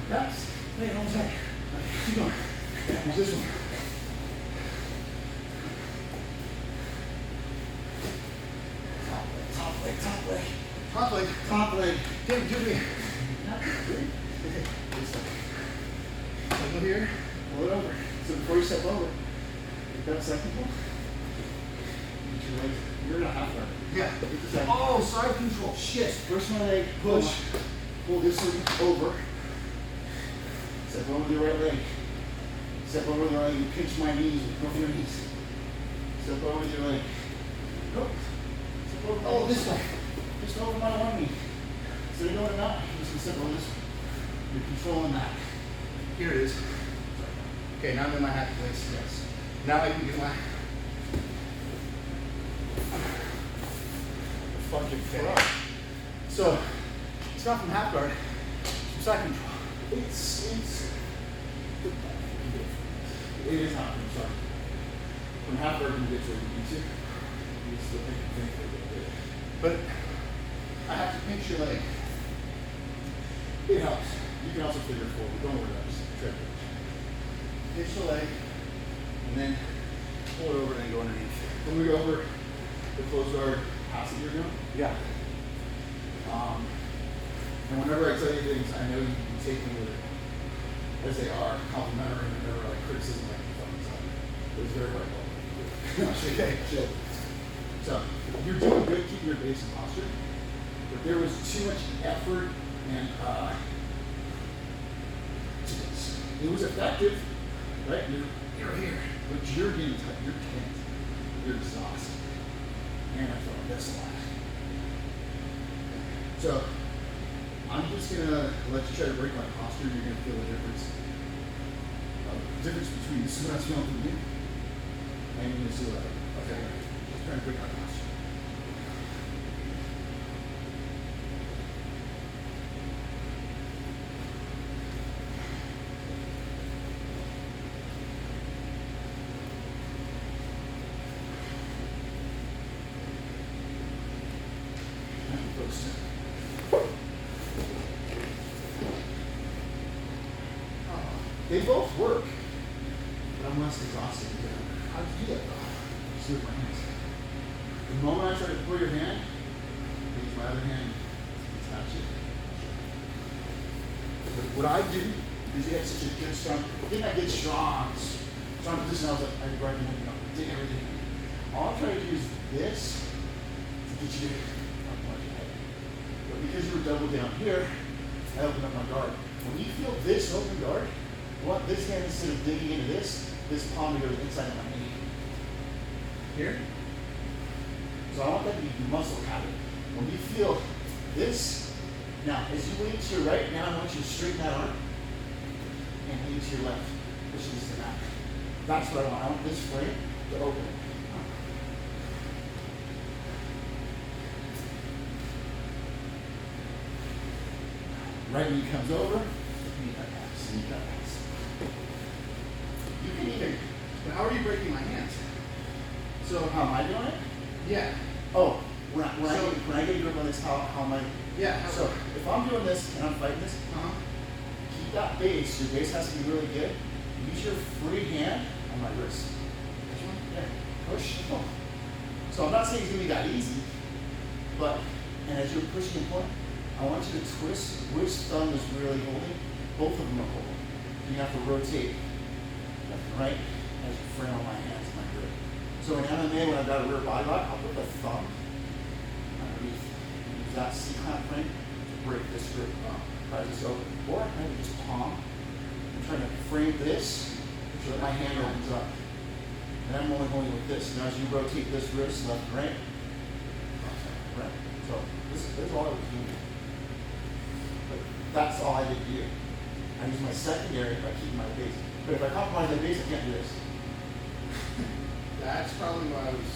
Yes. Hey, hold on a sec. Keep going. Use this one. Top leg. Top leg. David, do me. Go here. Pull it over. So before you step over, get that second pull. Get your legs. You're not half guard. Yeah. Get the second. Oh, side control. Shit. First my leg, push. Pull this one over. Step over the right leg. Step over the right leg. Pinch my knees with both your knees. Step over with your leg. Nope. Step over. Oh, this way. Just over my one knee. So you know what I'm not? I'm just gonna step over this. You're controlling that. Here it is. Okay, now I'm in my happy place. Yes. Now I can get my. Fucking Okay. front. So, it's not from half guard, it's from side control. It is not from sorry. From half guard you get to where you need to. You still think for a little bit. But I have to pinch your leg. It helps. You can also figure forward. Don't worry about it. Just tread it. Pinch the leg, and then pull it over and then go underneath. When we go over the closed guard passive you're doing, Yeah. and whenever I tell you things, I know you can take them with it as they are, complimentary, and never like criticism like you fucking suck. It was very well. Okay. Chill. So you're doing good keeping your base and posture, but there was too much effort and to this. It was effective, right? You're here, but you're getting tight. You're tense. You're exhausted, and I felt this a lot. So I'm just gonna let you try to break my posture. You're gonna feel the difference. The difference between this is what I was feeling from you, and you're gonna see what I. Okay. Just trying to break my posture. They both work, but I'm less exhausted. How do you do that? Just do it with my hands. The moment I try to pull your hand, I use my other hand to touch it. But what I do is you have such a good strong, get that good strong position. I was like, I can grab your hand, dig everything. All I'm trying to do is this to get you up my head. But because you were double down here, I opened up my guard. When you feel this open guard, I want this hand, instead of digging into this palm to go to the inside of my knee. Here. So I want that to be muscle habit. When you feel this, now as you lean to your right, now I want you to straighten that arm and lean to your left, pushing this to the back. That's what I want. I want this frame to open. Right knee comes over, knee cut pass, knee cut pass. You can even, But how are you breaking my hands? so how am I doing it? Yeah. Oh, when I get a grip on this, how am I? Yeah. So if I'm doing this and I'm fighting this, Uh-huh. keep that base. Your base has to be really good. Use your free hand on my wrist. Which one? Yeah, push and pull. So I'm not saying it's gonna be that easy, but and as you're pushing and pulling, I want you to twist which thumb is really holding. Both of them are holding. You have to rotate left and right as you frame on my hands and my grip. So in MMA, when I've got a rear body lock, I'll put the thumb underneath. Use that C-clamp frame to break this grip. Try this open. Or maybe just palm. I'm trying to frame this so that my hand opens up. And I'm only holding with this. Now as you rotate this wrist left and right, right. So this is all I was doing. But that's all I did here. I use my secondary by keeping my base. But if I compromise my base, I can't do this. That's probably why I was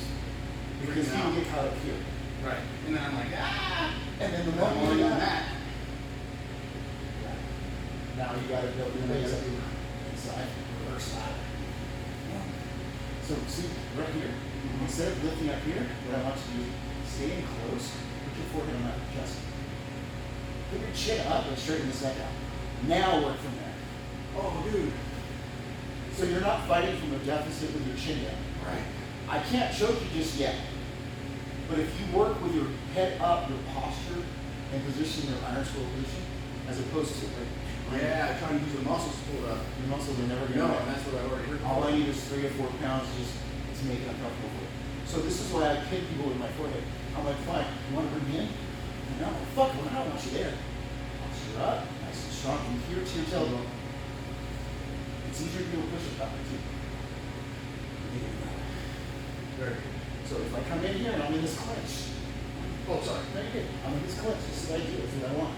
Because freaking people out. get caught up here. Right. And then I'm like, ah! And then the I'm moment already you do on that, that. now you gotta build your base up inside, reverse ladder. So see, right here, instead of lifting up here, what I want you to do is stay in close, put your forehead on that chest. Put your chin up and straighten this neck out. Now work from there. Oh, dude. So you're not fighting from a deficit with your chin down. Right. I can't choke you just yet. But if you work with your head up, your posture, and position your iron square position, as opposed to like, Yeah, trying to use the muscles to pull it up. your muscles are never No, gonna and that's what I already heard. all I need is 3 or 4 pounds just to make it uncomfortable for you. So this is why I kid people with my forehead. I'm like, fine, you want to bring me in? No, fuck, well, I don't want you there. Posture up, nice and strong from here to your tailbone. It's easier to do a push-up that way too. Very good. So if I come in here and I'm in this clinch, Oh, sorry. very good. I'm in this clinch. This is what I do. This is what I want.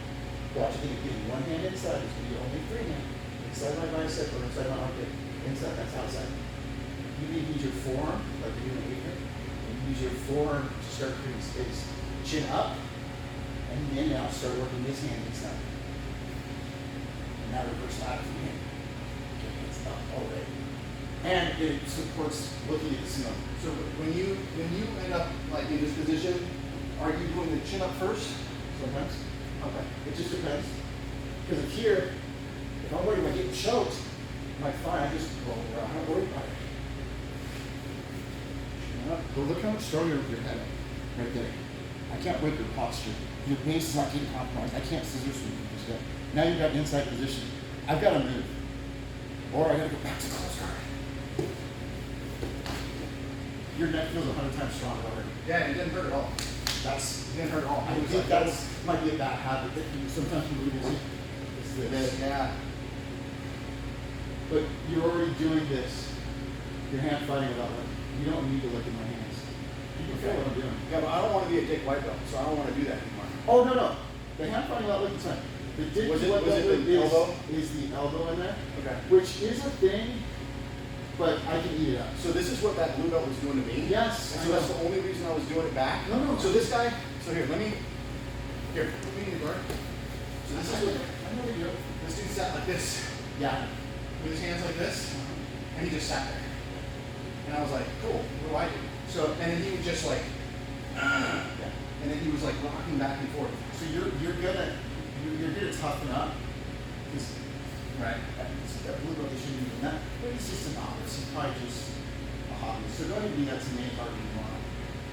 Watch, I'm going to give you one hand inside. It's going to be only free hand. Inside my bicep or inside my armpit. Inside, that's outside. You need to use your forearm, like you're doing here. And use your forearm to start creating space. Chin up, and then now start working this hand inside. And now reverse ladder from here. Okay, hands up already. And it supports looking at the ceiling. So when you end up like in this position, are you doing the chin up first? Sometimes. Okay. It just depends. Because if here, if I'm worried about getting choked, I'm like, fine, I just roll around. I'm not worried about it. But look how much stronger with your head right there. I can't break your posture. Your base is not getting compromised. I can't scissor sweep you this way. Now you've got inside position. I've got to move. Or I got to go back to close guard. Your neck feels 100 times stronger already. Yeah, it didn't hurt at all. That's It didn't hurt at all. I It was think like, that's might be a bad habit that you sometimes you lose. Is this. yeah. But you're already doing this. You're hand fighting without looking. You don't need to look at my hands. You can feel what I'm doing. Yeah, but I don't want to be a dick white belt, so I don't want to do that anymore. Oh no. The hand fighting without looking is fine. The dick Was it- what was that it the is, elbow? is the elbow in there. Okay. Which is a thing, but I can eat it up. So this is what that blue belt was doing to me. Yes, And I so that's know. the only reason I was doing it back. No. So this guy. So here, put me in the guard. So this is what I know what you're. this dude sat like this, Yeah. with his hands like this, and he just sat there. And I was like, cool. What do I do? So and then he would just like, Yeah. and then he was he's like rocking back and forth. So you're gonna toughen up. Because Right. that blue belt, they shouldn't be doing that. But he's just a novice. He's probably just a hobbyist. So go ahead and do that to me harder than you want.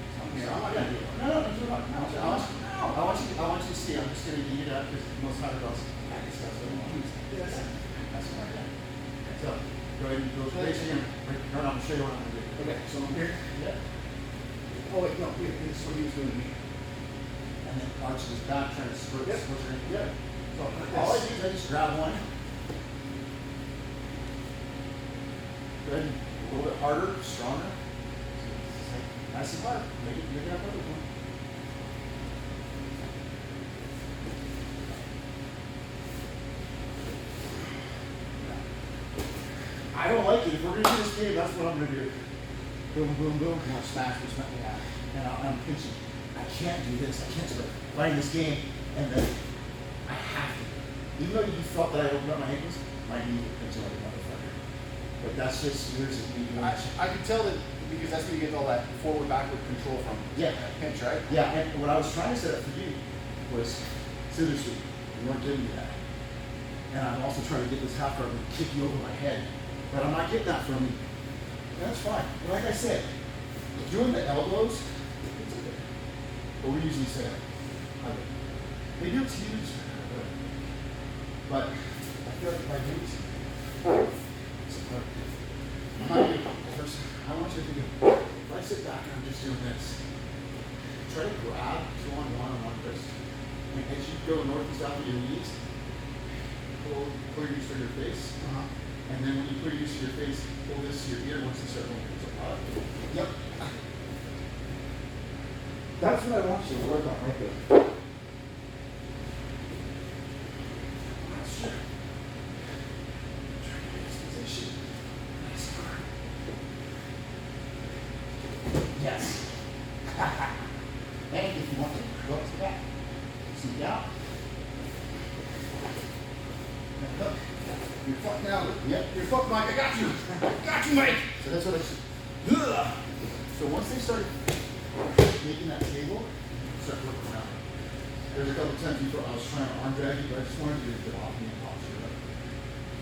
So I'm not gonna do it. No, do it. I want you to see. I'm just gonna eat it up because most higher belts practice that. So that's what I'm doing. So go ahead and go raise your hand. Right on, I'll show you what I'm gonna do. Okay, so I'm here. Yeah. Oh wait, no, wait, this is what he was doing to me. And then arch his back, trying to squirt. Yep. Yeah. So All I do is I just grab one. Go ahead, a little bit harder, stronger. Nice and hard. Make it up every one. I don't like it. If we're gonna do this game, that's what I'm gonna do. Boom, boom, boom. And I'll smash, yeah. And I'm pinching. I can't do this. I can't start playing this game and then I have to. Even though you thought that I opened up my ankles, my knee would pinch like a motherfucker. But that's just years of me doing this. I could tell that because that's where you get all that forward backward control from. Yeah. Pinch, right? Yeah, and what I was trying to set up for you was scissor sweep. You weren't giving me that. And I'm also trying to get this half guard and kick you over my head. But I'm not getting that from you. That's fine. And like I said, doing the elbows, it's okay. But we usually say, they do it to you, but I feel like if I do it, it's hard. I want you to think of, if I sit back and I'm just doing this, try to grab two on one wrist. And as you go north and south with your knees, pull your knees to your face. And then when you put your knees to your face, pull this to your ear once you start moving. Yep. That's what I want you to work on right there. Sure. Try to get this position. Nice hard. Yes. And if you want to go up to the back, sit down. And look. You're fucked now. Yep, you're fucked, Mike. I got you. Got you, Mike. So that's what I should. So once they start making that table, start working around. There's a couple times before I was trying to arm drag you, but I just wanted you to get off me and posture up.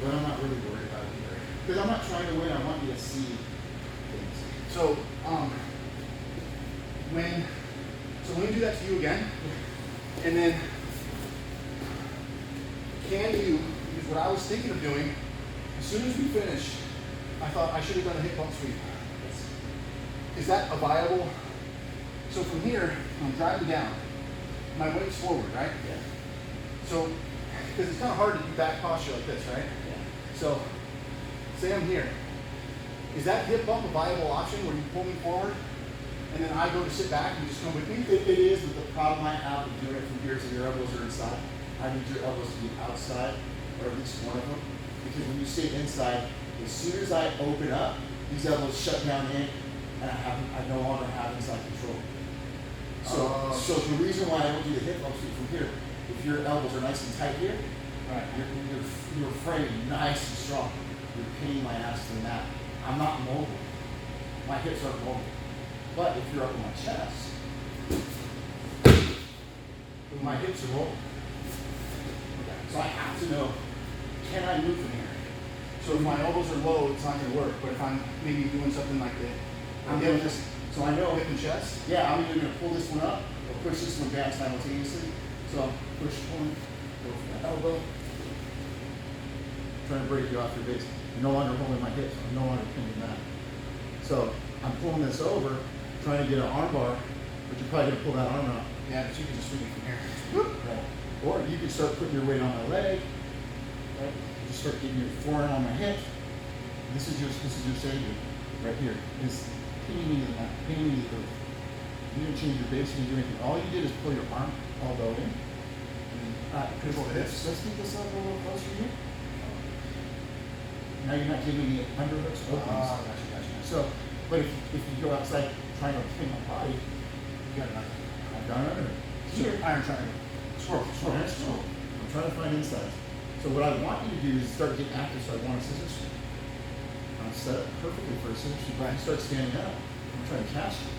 But I'm not really worried about it either. Because I'm not trying to win, I want you to see things. So, when we do that to you again, and then can you, because what I was thinking of doing, as soon as we finish, I thought I should have done a hip bump sweep. Is that a viable? So from here, I'm driving down. My weight's forward, right? Yeah. So, because it's kind of hard to do back posture like this, right? Yeah. So, say I'm here. Is that hip bump a viable option where you pull me forward and then I go to sit back and you just come with me? It is, but the problem I have with doing it from here so your elbows are inside, I need your elbows to be outside, or at least one of them. Because when you stay inside, as soon as I open up, these elbows shut down in, and I no longer have inside control. So the reason why I don't do the hip bump sweep from here, if your elbows are nice and tight here, Right. your frame nice and strong. You're pinning my ass to the mat. I'm not mobile. My hips aren't mobile. But if you're up on my chest, my hips are mobile. So I have to know, can I move from here? So if my elbows are low, it's not going to work. But if I'm maybe doing something like that, I'm doing this, so I know, hip and chest. yeah, I'm either going to pull this one up or push this one down simultaneously. So I'm push one, go for that elbow, trying to break you off your base. I'm no longer holding my hips, I'm no longer pinning that. So I'm pulling this over, trying to get an arm bar, but you're probably going to pull that arm out. Yeah, but you can just sweep it from here. Right. Or you can start putting your weight on my leg. Right? You start getting your forearm on my hip. This is your savior right here. Is pinning me to the mat, pinning me to the earth. You didn't change your base, you didn't do anything. All you did is pull your arm elbow in. Control the hips. Let's get this up a little closer here. Now you're not giving me underhooks openings. Gotcha. So, but if you go outside trying to pin my body, you got an under. I've got an under. Here, Iron triangle. Swirl. I'm trying to find insides. So what I want you to do is start getting active. So I want a scissor sweep. I'm set up perfectly for a scissor sweep. Right. You start standing up. I'm trying to catch you,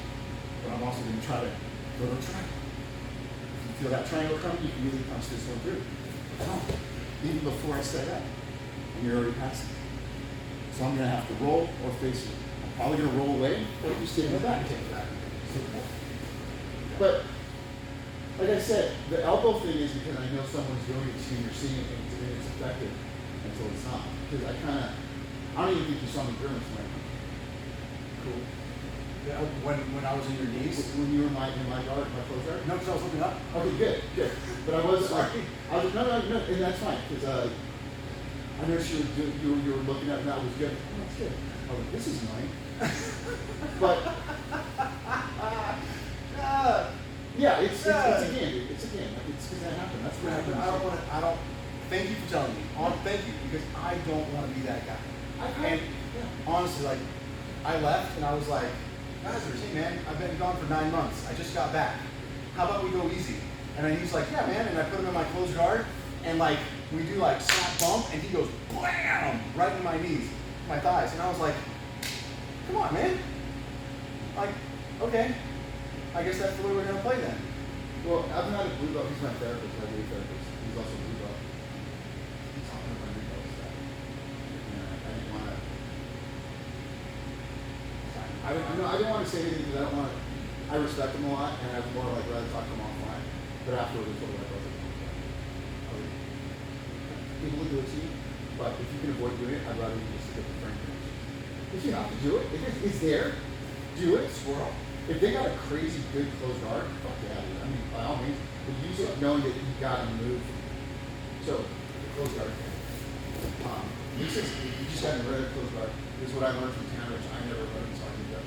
but I'm also going to try to go to a triangle. Feel that triangle coming, you can really punch this one through. I don't. Even before I set up, and you're already past it. So I'm gonna have to roll or face you. I'm probably gonna roll away, or you stay in the back. But like I said, the elbow thing is because I know someone's doing it to you and you're seeing it and it's effective until it's not. Because I don't even think you saw me grimace when I Cool. Yeah, when I was in your knees. when you were in my guard, my close guard. No, because I was looking up. Okay, good. But I was like, no, and that's fine because I noticed you were looking at, and that was good. Oh, that's good. I was like, this is annoying. But yeah, it's a game. It's a game. Like, it's gonna happen. That's what happens. I don't. Thank you for telling me. Thank you, because I don't want to be that guy. And honestly, like, I left and I was like, guys, hey man, I've been gone for 9 months. I just got back. How about we go easy? And then he's like, yeah man, and I put him in my closed guard, and like we do like slap bump, and he goes blam right in my knees, my thighs, and I was like, come on man. Like, okay, I guess that's the way we're gonna play then. Well, I've not a blue belt. He's my therapist, my blue therapist. He's also a blue belt. He's talking about blue belt stuff. I didn't want to. I didn't want to say anything because I don't want to. I respect him a lot, and I was more like rather talk to him offline. But afterwards, it's what I was like. People will do it to you, but if you can avoid doing it, I'd rather you just get the frame finish. If you have to do it, if it's there, do it. Squirrel. If they got a crazy good closed guard, fuck yeah, dude. I mean, by all means, but use it knowing that you got to move. So, the closed guard. You just got to rid of closed guard. This is what I learned from Tanner, which I never learned, so I did that.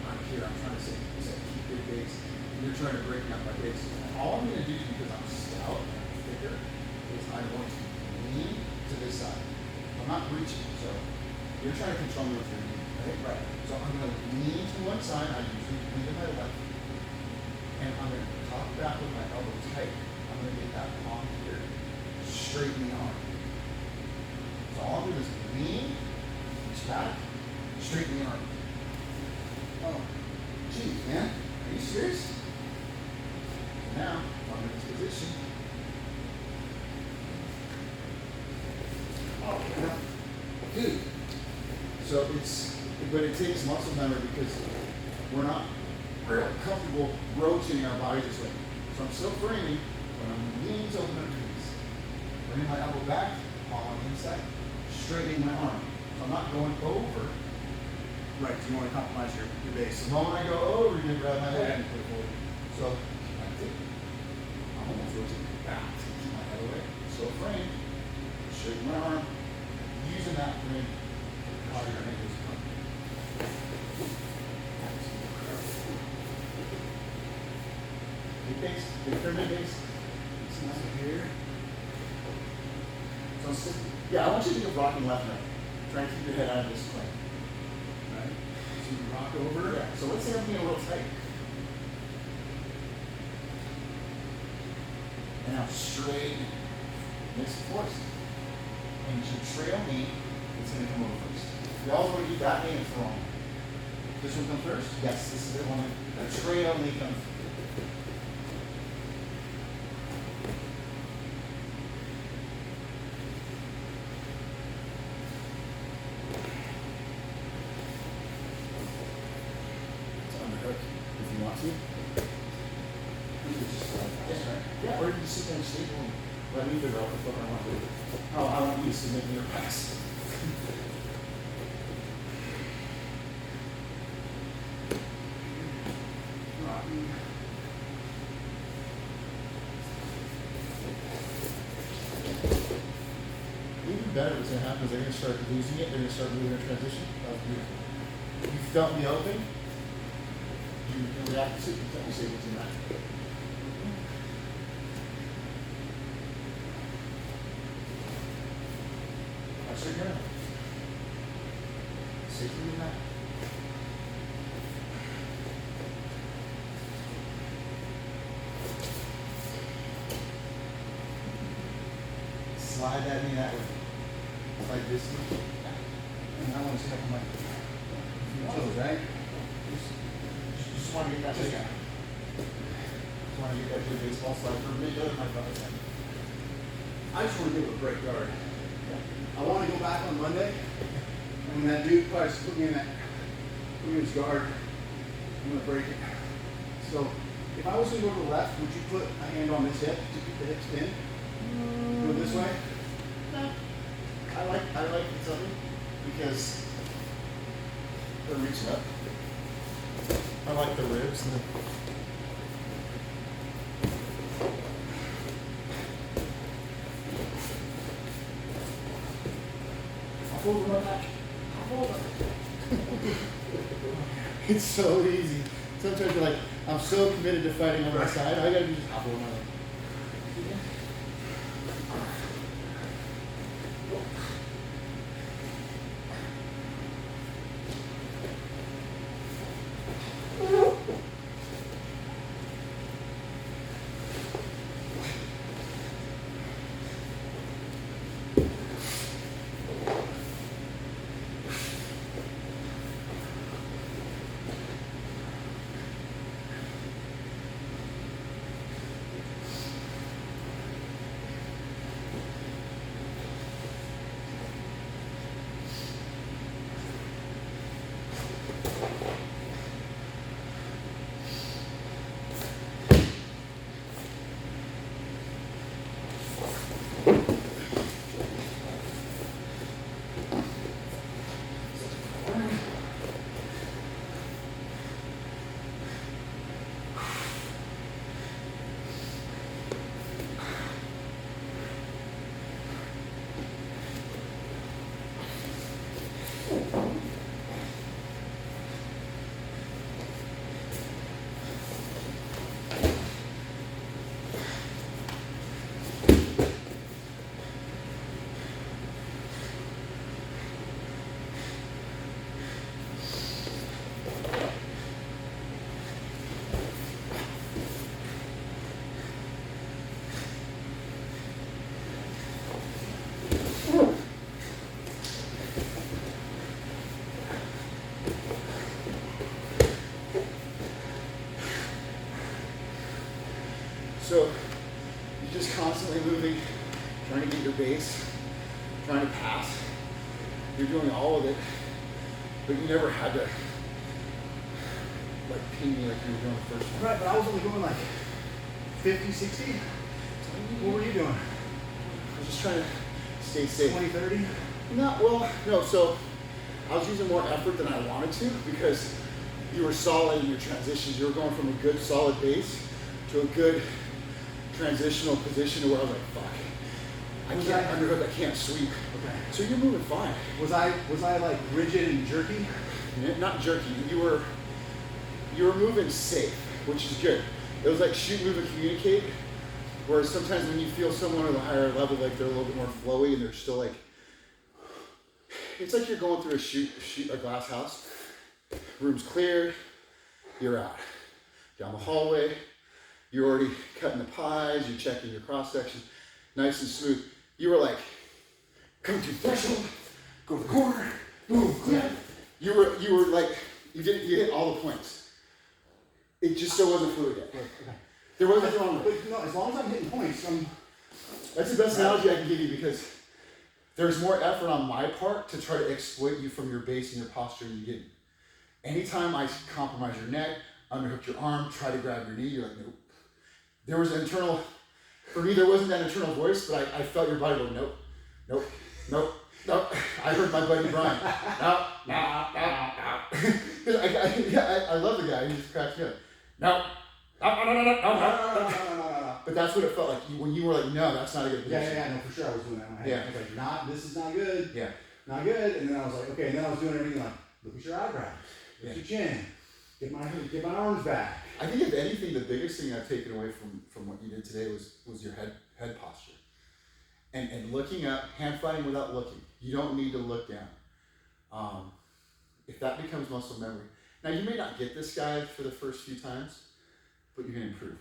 I'm here, I'm trying to say, keep big base. And you're trying to break down my base. All I'm going to do because I'm stout and I'm thicker is I'm going to lean to this side. I'm not reaching, so you're trying to control me with your knee. Right. So I'm going to lean to one side. I usually lean to my left. And I'm going to top back with my elbow tight. I'm going to get that palm here. Straighten the arm. So all I'm doing is lean, reach back, straighten the arm. Oh, geez, man. Are you serious? So now, if I'm in this position. Oh, yeah. Dude. So but it takes muscle memory because we're not real comfortable rotating our body this way. So I'm still framing, but I'm leaning to open my knees. Bringing my elbow back, palm on the inside, straightening my arm. So I'm not going over. Right, because you want to compromise your base. The moment I go over, you're going to grab my head and put it forward. So that's it. I'm almost rotating back to keep my head away. Still frame, straighten my arm, using that frame to power your ankles. Big base, big pyramid base. See this here. So yeah, I want you to think of rocking left and right. Try and keep your head out of this plane. Right? So you rock over. Yeah. So let's say I'm being a little tight. And now straight. Mix force. And you should trail me. It's going to come over first. You always want to keep that knee and throw. This one come first? Yes, this is the one. The trail knee comes first. If you want to. Yeah, or you can just sit there and stable and let me figure out what the fuck I want to do. Oh, I want you to submit me your pass. Even better what's going to happen is they're going to start losing it, they're going to start moving their transition. That was beautiful. You felt me open. You react to it, you say what's in that. I straighten your out. Safely in that. Slide that knee that way. Like this. And I want to step on my toes, right? Just want to get that big out. Just want want to get back to the baseball, so I permitted other my thoughts. I just want to be able to break guard. I want to go back on Monday, and when that dude tries to put me in his guard, I'm going to break it. So, if I was going to go to the left, would you put a hand on this hip to keep the hip spin? Go this way? No. I like the other because they're reaching up. I like the ribs and the I'll fold it right back. I'll fold it. It's so easy. Sometimes you're like, I'm so committed to fighting on my side, all I gotta do is just hop over my leg. So you're just constantly moving, trying to get your base, trying to pass. You're doing all of it, but you never had to like ping me like you were doing the first time. Right, but I was only going like 50, 60. What were you doing? I was just trying to stay safe. 20, 30? No, so I was using more effort than I wanted to because you were solid in your transitions. You were going from a good solid base to a good transitional position to where I was like, fuck, I can't underhook, I can't sweep. Okay. So you're moving fine. Was I like rigid and jerky? Not jerky. You were moving safe, which is good. It was like shoot, move, and communicate. Whereas sometimes when you feel someone at a higher level, like they're a little bit more flowy and they're still like, it's like you're going through a glass house. Room's clear, you're out. Down the hallway, you're already cutting the pies, you're checking your cross section, nice and smooth. You were like, come to the threshold, go to the corner, boom, clear. You were like, you hit all the points. It just still wasn't fluid yet. Okay. There wasn't nothing wrong with it. But no, as long as I'm hitting points, That's the best analogy I can give you because there's more effort on my part to try to exploit you from your base and your posture than you didn't. Anytime I compromise your neck, underhook your arm, try to grab your knee, you're like, nope. There was an internal, for me, there wasn't that internal voice, but I felt your body go, nope, nope, nope, nope. I heard my buddy Brian, no, no, no, no. I love the guy, he just cracks me up. No, no. But that's what it felt like when you were like, no, that's not a good position. Yeah, no, for sure I was doing that in my head. Yeah. I was like, this is not good. Yeah. Not good. And then I was like, okay, and then I was doing everything like, look at your eyebrows, look Yeah. at your chin, get my arms back. I think if anything, the biggest thing I've taken away from what you did today was your head posture. And looking up, hand fighting without looking. You don't need to look down. If that becomes muscle memory. Now you may not get this guy for the first few times, but you're gonna improve.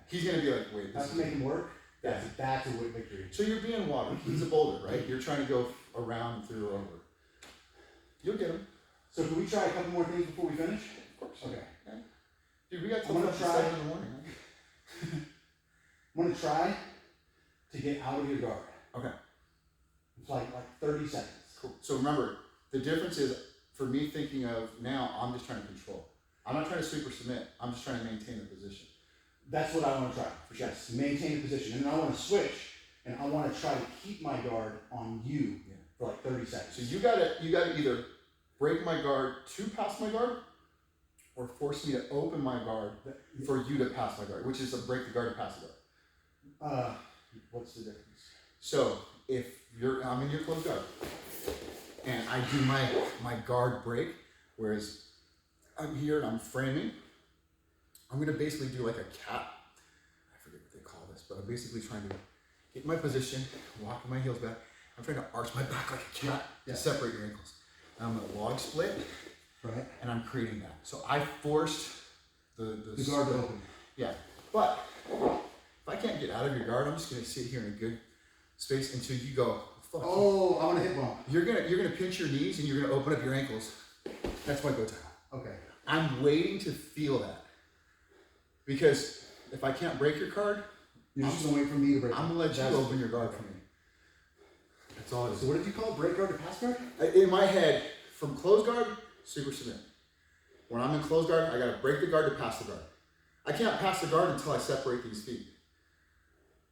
He's gonna be like, wait, That's this to is make him work. That's a victory. so you're being water. He's a boulder, right? You're trying to go around, through, or over. You'll get him. So can we try a couple more things before we finish? Of course. Okay. Dude, we got I'm till gonna 7 in the morning. Huh? I'm gonna try to get out of your guard. Okay. It's like 30 seconds. Cool. So remember, the difference is for me thinking of now, I'm just trying to control. I'm not trying to sweep or submit. I'm just trying to maintain the position. That's what I want to try. For sure. Yes, maintain the position, and then I want to switch, and I want to try to keep my guard on you for like 30 seconds. So you gotta either break my guard to pass my guard, or force me to open my guard for you to pass my guard, which is a break the guard to pass the guard. What's the difference? So if I'm in your closed guard, and I do my guard break, whereas I'm here and I'm framing, I'm gonna basically do like a cat. I forget what they call this, but I'm basically trying to get my position, walking my heels back. I'm trying to arch my back like a cat to separate your ankles. And I'm gonna log split, Right. and I'm creating that. So I forced the guard to open. Yeah, but if I can't get out of your guard, I'm just gonna sit here in a good space until you go. Fuck. Oh, I want to hip bump. You're gonna pinch your knees and you're gonna open up your ankles. That's my go time. Okay. I'm waiting to feel that, because if I can't break your guard, You're just gonna wait for me to break. I'm gonna let you open your guard for me. That's all it is. So what did you call it? Break guard to pass guard? In my head, from closed guard, super submit. When I'm in closed guard, I gotta break the guard to pass the guard. I can't pass the guard until I separate these feet.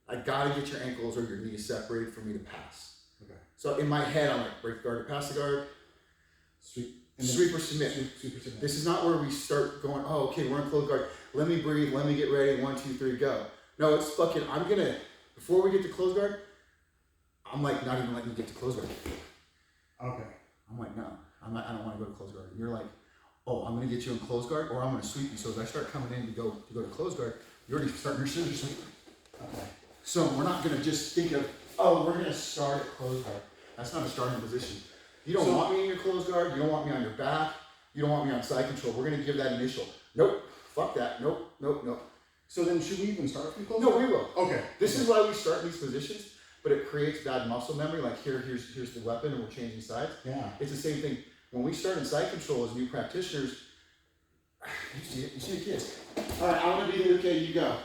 I gotta get your ankles or your knees separated for me to pass. Okay. So in my head, I'm like, break the guard to pass the guard, Sweep. sweep or submit. Sweep or submit. This is not where we start going, oh, okay, we're in closed guard. Let me breathe, let me get ready, 1, 2, 3, go. No, it's fucking, before we get to closed guard, I'm like, not even letting you get to closed guard. Okay. I'm like, no, I don't want to go to closed guard. And you're like, oh, I'm gonna get you in closed guard, or I'm gonna sweep you. So as I start coming in to go to closed guard, you're already starting your scissor sweep. Okay. So we're not gonna just think of, oh, we're gonna start at closed guard. That's not a starting position. You don't want me in your closed guard. You don't want me on your back. You don't want me on side control. We're gonna give that initial. Nope. Fuck that. Nope. Nope. Nope. So then should we even start from close No, guard? we will. Okay. This is why we start in these positions, but it creates bad muscle memory. Like here's the weapon, and we're changing sides. Yeah. It's the same thing. When we start in side control as new practitioners, you see the kids. All right, I want to be the okay, you go.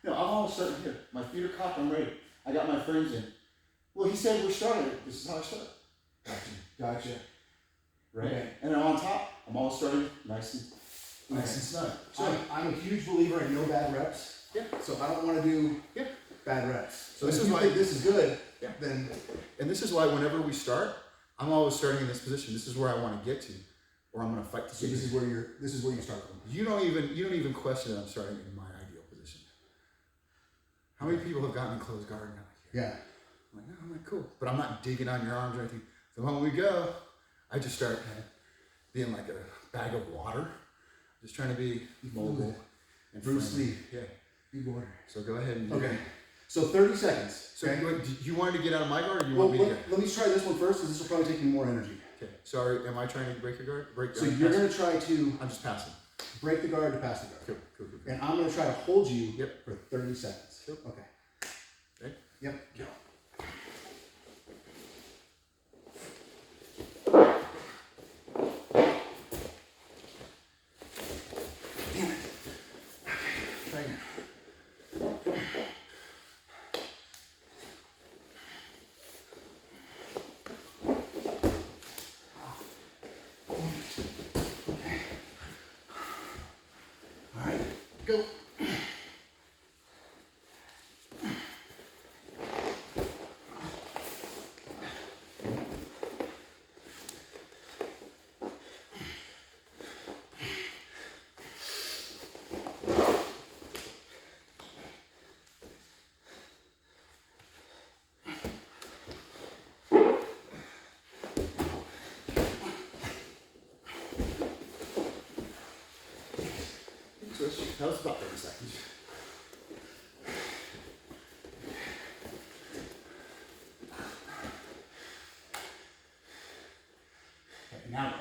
No, I'm all starting here. My feet are cocked, I'm ready. I got my friends in. Well, he said we're starting. This is how I start. Gotcha. Right? Okay. And then on top, I'm all starting nice and snug. So, I'm a huge believer in no bad reps. yeah. So I don't want to do Yeah. bad reps. So this if is you why- think this is good, Yeah. then And this is why whenever we start, I'm always starting in this position. This is where I want to get to, or I'm going to fight to so get this to. is where you start from. You don't even question that I'm starting in my ideal position. How many people have gotten in closed guard now? Yeah. I'm like, no, I'm like, cool. But I'm not digging on your arms or anything. The moment we go, I just start being like a bag of water. Just trying to be mobile and Bruce friendly. Lee. Yeah. Big order. So go ahead and Okay. So 30 seconds. So okay? you wanted to get out of my guard, or you Well, want me to let me try this one first, because this will probably take me more energy. Okay. Sorry, am I trying to break your guard? So you're going to try to I'm just passing. break the guard to pass the guard. Cool, cool, cool. And I'm going to try to hold you Yep. for 30 seconds. Cool. Okay. Okay. Yep. Go. Damn it. Try again. All right, go. Switch. That was about 30 seconds. Okay, now go.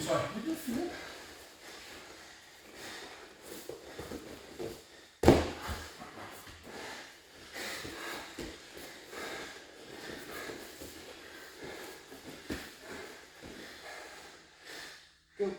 sorry. You're good, you're good. Go, go.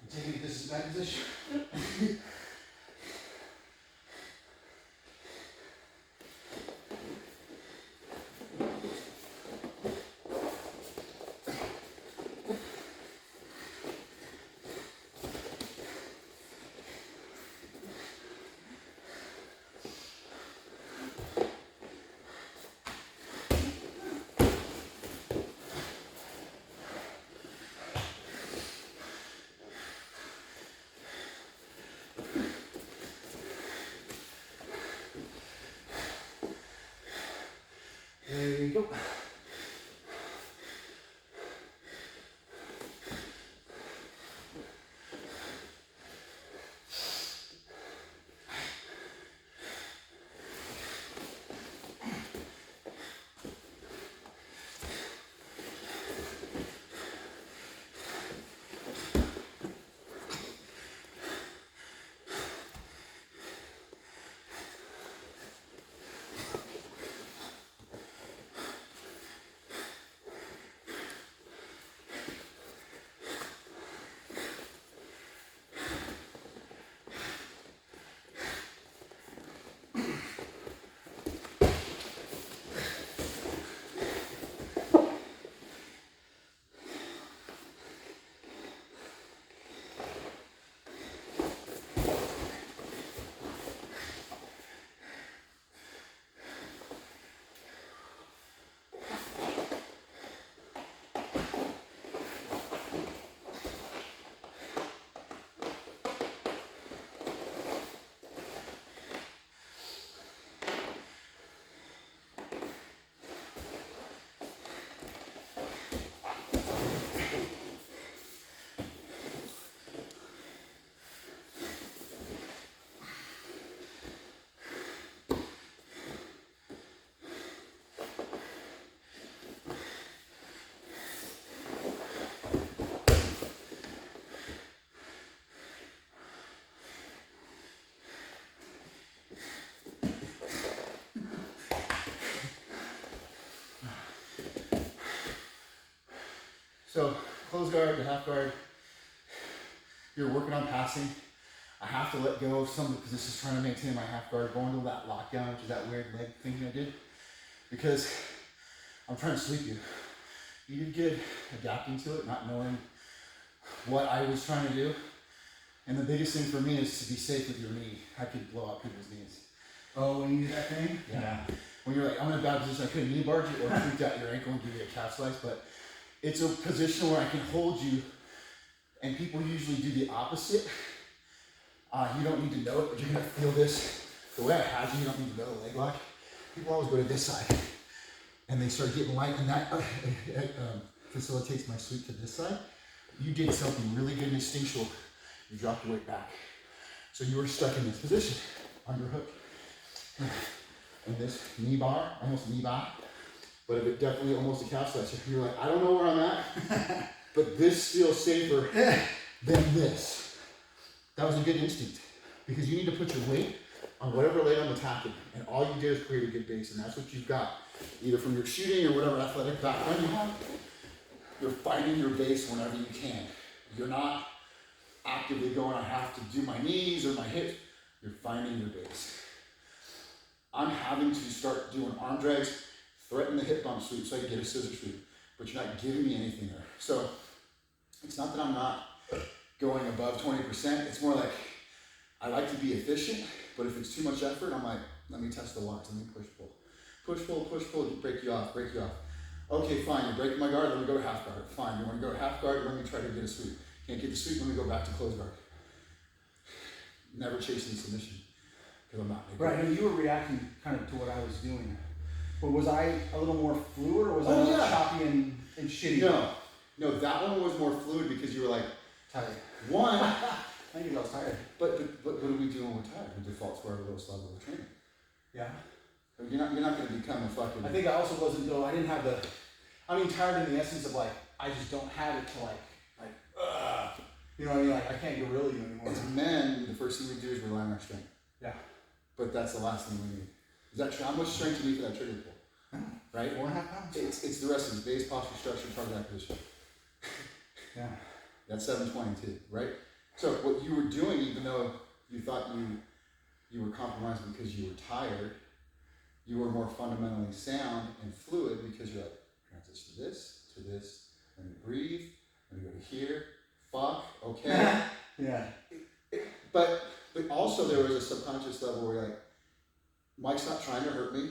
Taking this is back position. There you go. So close guard to half guard, you're working on passing. I have to let go of some of the positions trying to maintain my half guard, going to that lockdown, which is that weird leg thing I did, because I'm trying to sleep you. You did good adapting to it, not knowing what I was trying to do. And the biggest thing for me is to be safe with your knee. I could blow out people's knees. Oh, when you do that thing? Yeah. When you're like, I'm in a bad position, I couldn't knee barge you or freak out your ankle and give you a calf slice, but it's a position where I can hold you, and people usually do the opposite. You don't need to know it, but you're gonna feel this. The way I had you, you don't need to know the leg lock. People always go to this side, and they start getting light, and that facilitates my sweep to this side. You did something really good and instinctual. You dropped your weight back. So you were stuck in this position, underhook. And this knee bar, almost knee bar, but it definitely almost a calf slice. You're like, I don't know where I'm at, but this feels safer than this. That was a good instinct, because you need to put your weight on whatever leg I'm attacking, and all you did is create a good base, and that's what you've got, either from your shooting or whatever athletic background you have. You're finding your base whenever you can. You're not actively going, I have to do my knees or my hips. You're finding your base. I'm having to start doing arm drags, threaten the hip bump sweep so I can get a scissor sweep, but you're not giving me anything there. So it's not that I'm not going above 20%. It's more like I like to be efficient, but if it's too much effort, I'm like, let me test the watts, let me push pull. Push pull, push pull, break you off, break you off. Okay, fine, you're breaking my guard, let me go to half guard. Fine, you want to go to half guard, let me try to get a sweep. Can't get the sweep, let me go back to close guard. Never chasing submission, because I'm not. Right, no, you were reacting kind of to what I was doing. But was I a little more fluid, or was I Oh, a little yeah. choppy and shitty? No, that one was more fluid because you were like, Tired. one, I think I was tired. but what are we doing when we're tired? We default to our lowest level of training. Yeah. You're not going to become a fucking. I think I also wasn't, though, I didn't have the, I mean, tired in the essence of like, I just don't have it to like, you know what I mean? Like, I can't gorilla you anymore. As men, the first thing we do is rely on our strength. Yeah. But that's the last thing we need. Is that true? How much strength do you need for that trigger pull? Right? 4.5 pounds? It's the rest of it. Base, posture, structure, target acquisition. Yeah. That's 722, right? So what you were doing, even though you thought you were compromised because you were tired, you were more fundamentally sound and fluid because you're like, transition to this, let me breathe, let me go to here, fuck, okay. Yeah. But also there was a subconscious level where you're like, Mike's not trying to hurt me,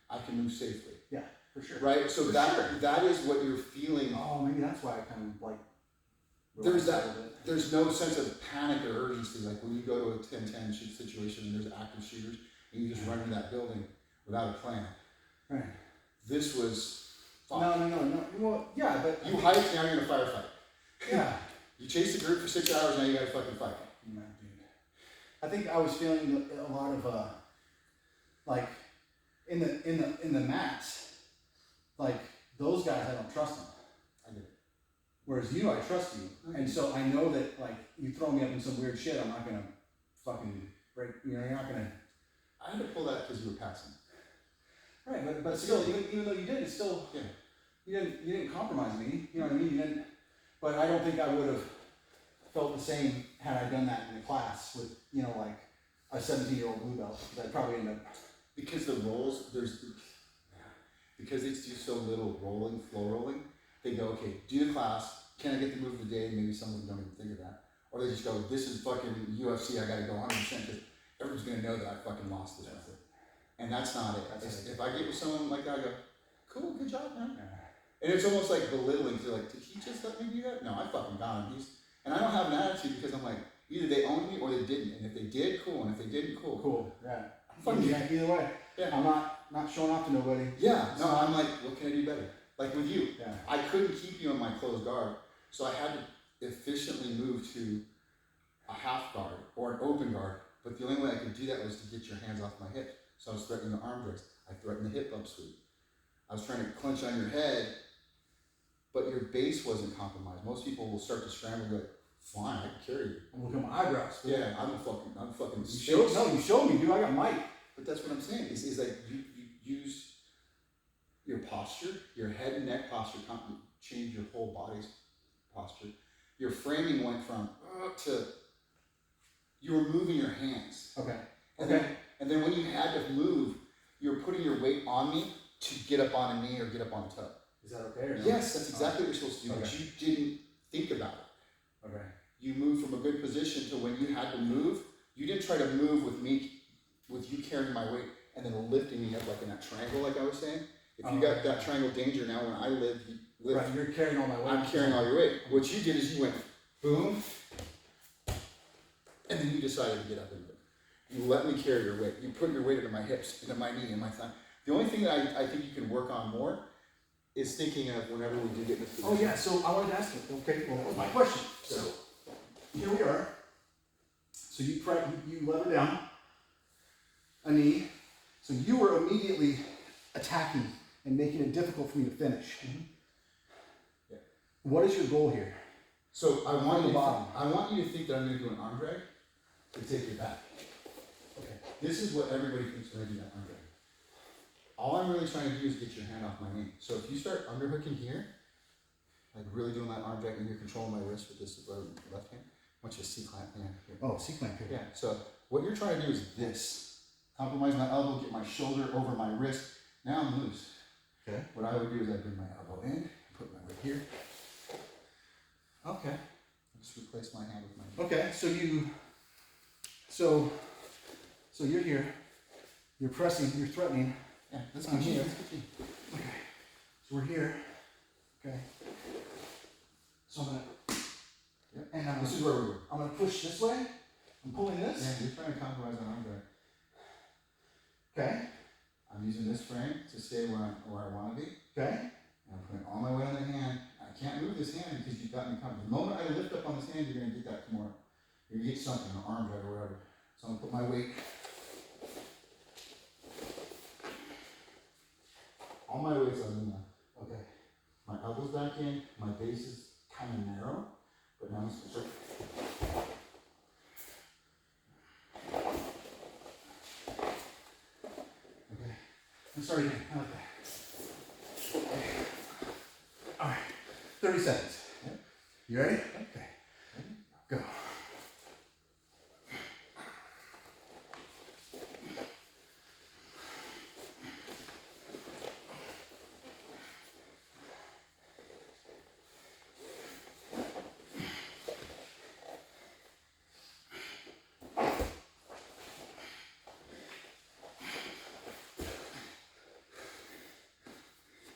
I can move safely. Yeah, for sure. Right? So For that sure. that is what you're feeling. Oh, maybe that's why I kind of like. There's relaxed a that. little bit. There's no sense of panic or urgency. Like when you go to a 10-10 shoot situation and there's active shooters and you just run into that building without a plan. Right. This was fun. No. Well, yeah, but. You hike, now you're in a firefight. Yeah. You chase the group for 6 hours, now you gotta fucking fight. Yeah, dude. I think I was feeling a lot of like in the mats, like those guys I don't trust them. I get it. Whereas you, I trust you, and so I know that like you throw me up in some weird shit, I'm not gonna fucking break. You know, you're not gonna. I had to pull that because you were passing. Right, but still, even though you did, it's still Yeah. you didn't compromise me. You know what I mean? You didn't. But I don't think I would have felt the same had I done that in the class with like a 17-year-old blue belt. Because I'd probably end up. Because the rolls, because it's just so little flow rolling, they go, okay, do the class, can I get the move of the day? Maybe some of them don't even think of that. Or they just go, this is fucking UFC, I gotta go 100% because everyone's gonna know that I fucking lost this one. And that's not it. If I get with someone like that, I go, cool, good job, man. And it's almost like belittling. They're like, did he just let me do that? No, I fucking got him. And I don't have an attitude because I'm like, either they own me or they didn't. And if they did, cool. And if they didn't, cool. Cool. Yeah. Fucking Yeah. Either way. Yeah. I'm not showing off to nobody. Yeah. No, I'm like, what can I do better? Like with you. Yeah. I couldn't keep you in my closed guard, so I had to efficiently move to a half guard or an open guard. But the only way I could do that was to get your hands off my hips. So I was threatening the arm drags. I threatened the hip bump sweep. I was trying to clench on your head, but your base wasn't compromised. Most people will start to scramble and be like, fine, I can carry you. I'm looking at my eyebrows. Yeah, I'm fucking You showed, space. no, you showed me, dude. I got Mike. But that's what I'm saying, is like you used your posture, your head and neck posture, changed your whole body's posture. Your framing went from to, you were moving your hands. Okay. And then when you had to move, you were putting your weight on me to get up on a knee or get up on a toe. Is that okay or no? Yes, that's exactly what you're supposed to do, but Okay. you didn't think about it. Okay. You moved from a good position to when you had to move, you didn't try to move with me, with you carrying my weight and then lifting me up like in that triangle, like I was saying. If you got that triangle danger, now when I lift, Right, you're carrying all my weight. I'm carrying all your weight. What you did is you went boom, and then you decided to get up and move. You let me carry your weight. You put your weight into my hips, into my knee, and my thigh. The only thing that I think you can work on more is thinking of whenever we do get in this position. Oh yeah, so I wanted to ask you. Okay, well that was my question. So here we are. So you let her down, a knee. So you were immediately attacking and making it difficult for me to finish. Mm-hmm. Yeah. What is your goal here? So I want you bottom. I want you to think that I'm going to do an arm drag to take you back. Okay. This is what everybody thinks when I do that arm drag. All I'm really trying to do is get your hand off my knee. So if you start underhooking here, like really doing that arm drag, and you're controlling my wrist with this left hand. I want you to C-clamp hand here. Oh, C-clamp here. Yeah, so what you're trying to do is this. Compromise my elbow, get my shoulder over my wrist. Now I'm loose. Okay. What I would do is I'd bring my elbow in, put my weight here. Okay. Just replace my hand with my. Okay, so you're here. You're pressing. You're threatening. Yeah, that's I'm good. here. That's good. Okay. So we're here. Okay. So I'm gonna. Yep. And This is where we were. I'm gonna push this way. I'm pulling this. Yeah, you're trying to compromise on arm drag. Okay. I'm using this frame to stay where I want to be. Okay. And I'm putting all my weight on the hand. I can't move this hand because you've got me covered. The moment I lift up on this hand, you're going to get that tomorrow. You're going to get something, an arm drag or whatever. So I'm going to put my weight. All my weight's on the mat. Okay. My elbow's back in. My base is kind of narrow. But now I'm switching. Okay. I'm sorry. Okay. All right. 30 seconds. Yep. You ready? Okay. Go.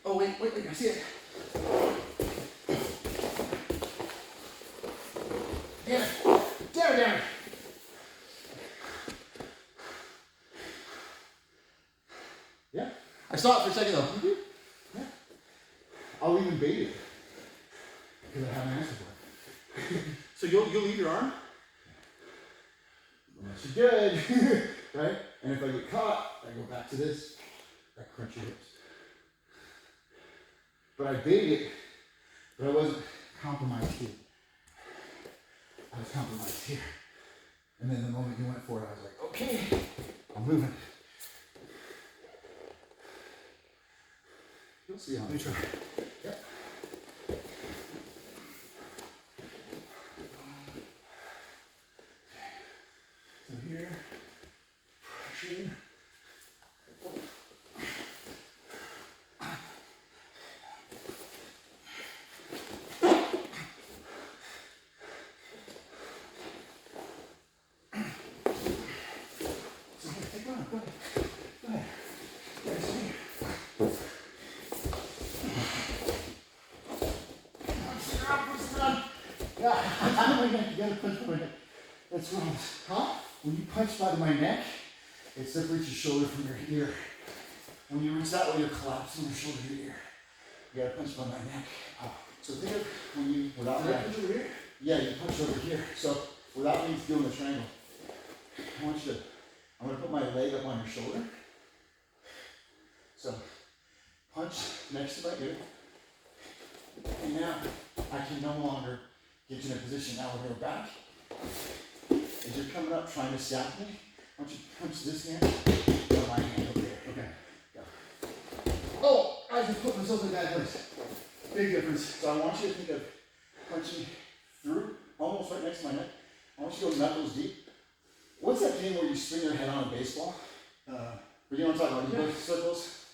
Oh, wait, I see it. Damn it. Damn it. Yeah. I saw it for a second though. Yeah. I'll even bait it. Because I have an answer for it. So you'll leave your arm? Unless you're good. Right? And if I get caught, I go back to this. I crunch your hips. But I baited it, but I wasn't compromised here. I was compromised here. And then the moment you went for it, I was like, okay, I'm moving. You'll see how Let me try. Yep. So here, pressure. So here, take one. Go ahead. Go ahead. Yeah, so here. You gotta punch my neck. That's wrong. Huh? When you punch by my neck, it separates your shoulder from your ear. When you reach that way, you're collapsing your shoulder to your ear. You gotta punch by my neck. So think of when you, without Did I that, punch over here? yeah, you punch over here. So without me doing the triangle, I want you to, I'm gonna put my leg up on your shoulder. So punch next to my ear. And now I can no longer get you in a position. Now we're going back. As you're coming up trying to stab me, I want you to punch this hand or my hand over there. Okay. Go. Oh, I just put myself in a bad place. Big difference. So I want you to think of punching through, almost right next to my neck. I want you to go knuckles deep. What's that game where you spin your head on a baseball? But you know what I'm talking about? You go circles.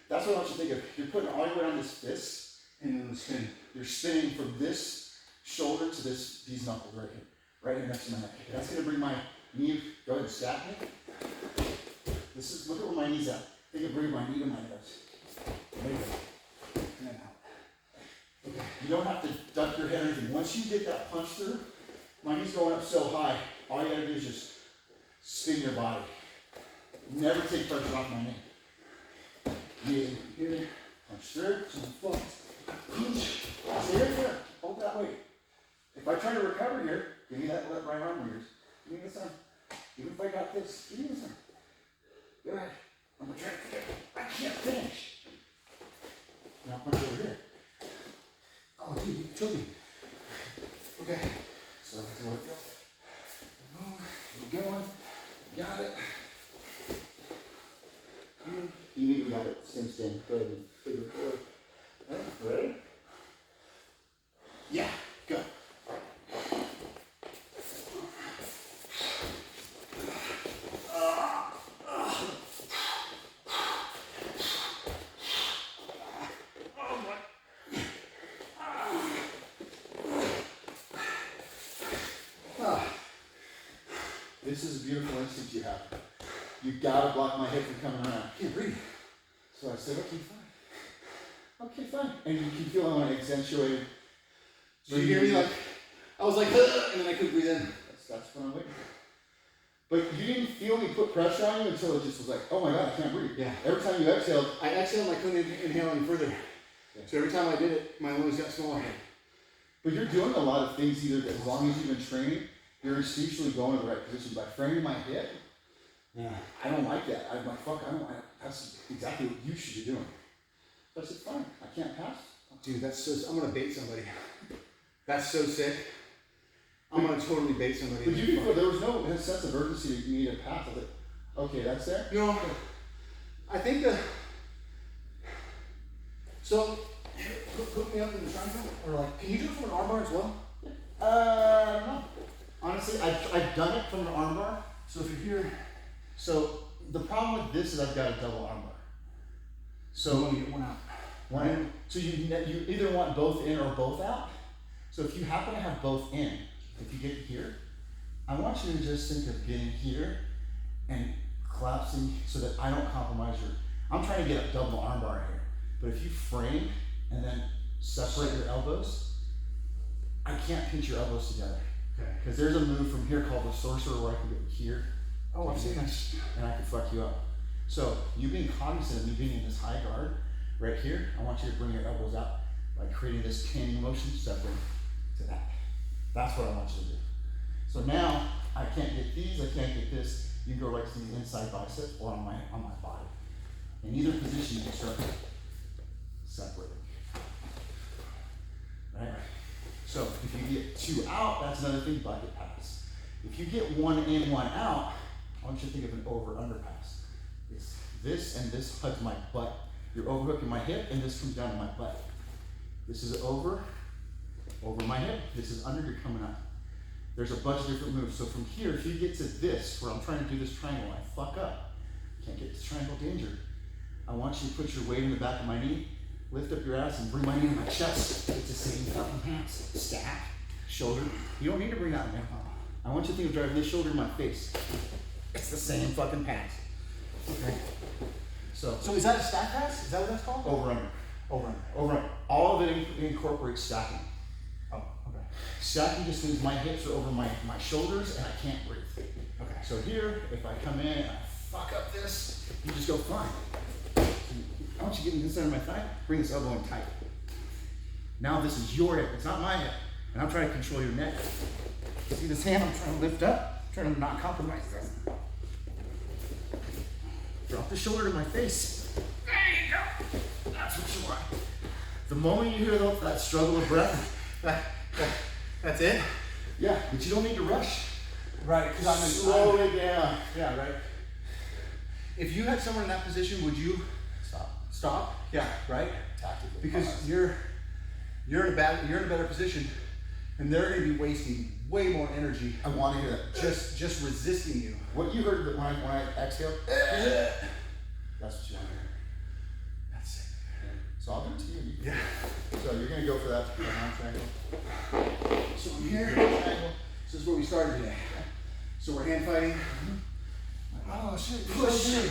That's what I want you to think of. You're putting all your weight on this fist. And then the spin. You're spinning from this shoulder to these knuckles right here next to my neck. That's gonna bring my knee. Go ahead and stab me. This is, look at where my knee's at. Think of bringing my knee to my nose. There you go. And then out. Okay. You don't have to duck your head or anything. Once you get that punch through, my knee's going up so high. All you gotta do is just spin your body. Never take pressure off my knee. Knee here, punch through, punch. Stay right there. Hold that weight. If I try to recover here, give me that right arm of yours. Give me this arm. Even if I got this, give me this arm. Go ahead. I'm gonna try to finish. I can't finish. Now punch over here. Oh, dude, you killed me. Okay. So that's what it goes. Keep going. Got it. You immediately got it. Same stand. Go ahead and figure it out. Ready? this is a beautiful instinct you have. You gotta block my head from coming around. I can't breathe. So I said, okay, fine. Okay, fine. And you can feel I want to accentuate. So you hear me like, I was like, and then I couldn't breathe in. That's what I'm waiting for. But you didn't feel me put pressure on you until it just was like, oh my God, I can't breathe. Yeah. Every time you exhaled, I exhaled and I couldn't inhale any further. Yeah. So every time I did it, my lungs got smaller. but you're doing a lot of things either as long as you've been training, you're instinctually going to the right position. By framing my hip, Yeah. I don't like that. I'm like, fuck, that's exactly what you should be doing. So I said, fine, I can't pass. Dude, that's so, I'm gonna bait somebody. That's so sick. I'm gonna totally bait somebody. But you feel there was no sense of urgency that you need a pass. I was like, okay, that's there. No, I think so hook me up in the triangle, or like, can you do it from an armbar as well? No. Honestly, I've done it from an armbar. So if you're here, So the problem with this is I've got a double armbar. so So you want to get one out. so you either want both in or both out. So if you happen to have both in, if you get here, I want you to just think of getting here and collapsing so that I don't compromise your. I'm trying to get a double armbar here, but if you frame and then separate your elbows, I can't pinch your elbows together. Okay. Because there's a move from here called the sorcerer where I can go here Oh, I've seen this. and I can fuck you up. So you being cognizant of me being in this high guard right here, I want you to bring your elbows out by creating this pinning motion separate to that. That's what I want you to do. So now I can't get these, I can't get this. You can go right to the inside bicep or on my body. In either position you can start separating. Right? So if you get two out, that's another thing, bucket pass. If you get one in, one out, I want you to think of an over-under pass. It's this and this hugs my butt. You're overhooking my hip and this comes down to my butt. This is over my hip. This is under, you're coming up. There's a bunch of different moves. So from here, if you get to this, where I'm trying to do this triangle, I fuck up. Can't get this triangle danger. I want you to put your weight in the back of my knee, lift up your ass and bring my knee to my chest. It's the same fucking hands. Stack, shoulder. You don't need to bring that one down. I want you to think of driving this shoulder in my face. It's the same fucking pass. Okay. So is that a stack pass? Is that what that's called? over under. Over. All of it incorporates stacking. Oh, okay. Stacking just means my hips are over my shoulders and I can't breathe. Okay. So here, if I come in and I fuck up this, you just go fine. I want you to get in this side of my thigh, bring this elbow in tight. Now this is your hip, it's not my hip. And I'm trying to control your neck. See this hand I'm trying to lift up, trying to not compromise this. Drop the shoulder to my face. There you go. That's what you want. The moment you hear that struggle of breath, That's it? yeah, but you don't need to rush. Right, because I'm Slow it down. Yeah, right. If you had someone in that position, would you stop? Yeah, right? Tactically. Because you're in a better position, and they're going to be wasting way more energy I want to hear that. just resisting you. What you heard that when I exhale, that's what you want to hear. That's it. So I'll do it to you. Yeah. So you're gonna go for that arm triangle. So I'm here. Triangle. This is where we started today. So we're hand fighting. Oh shit! Push.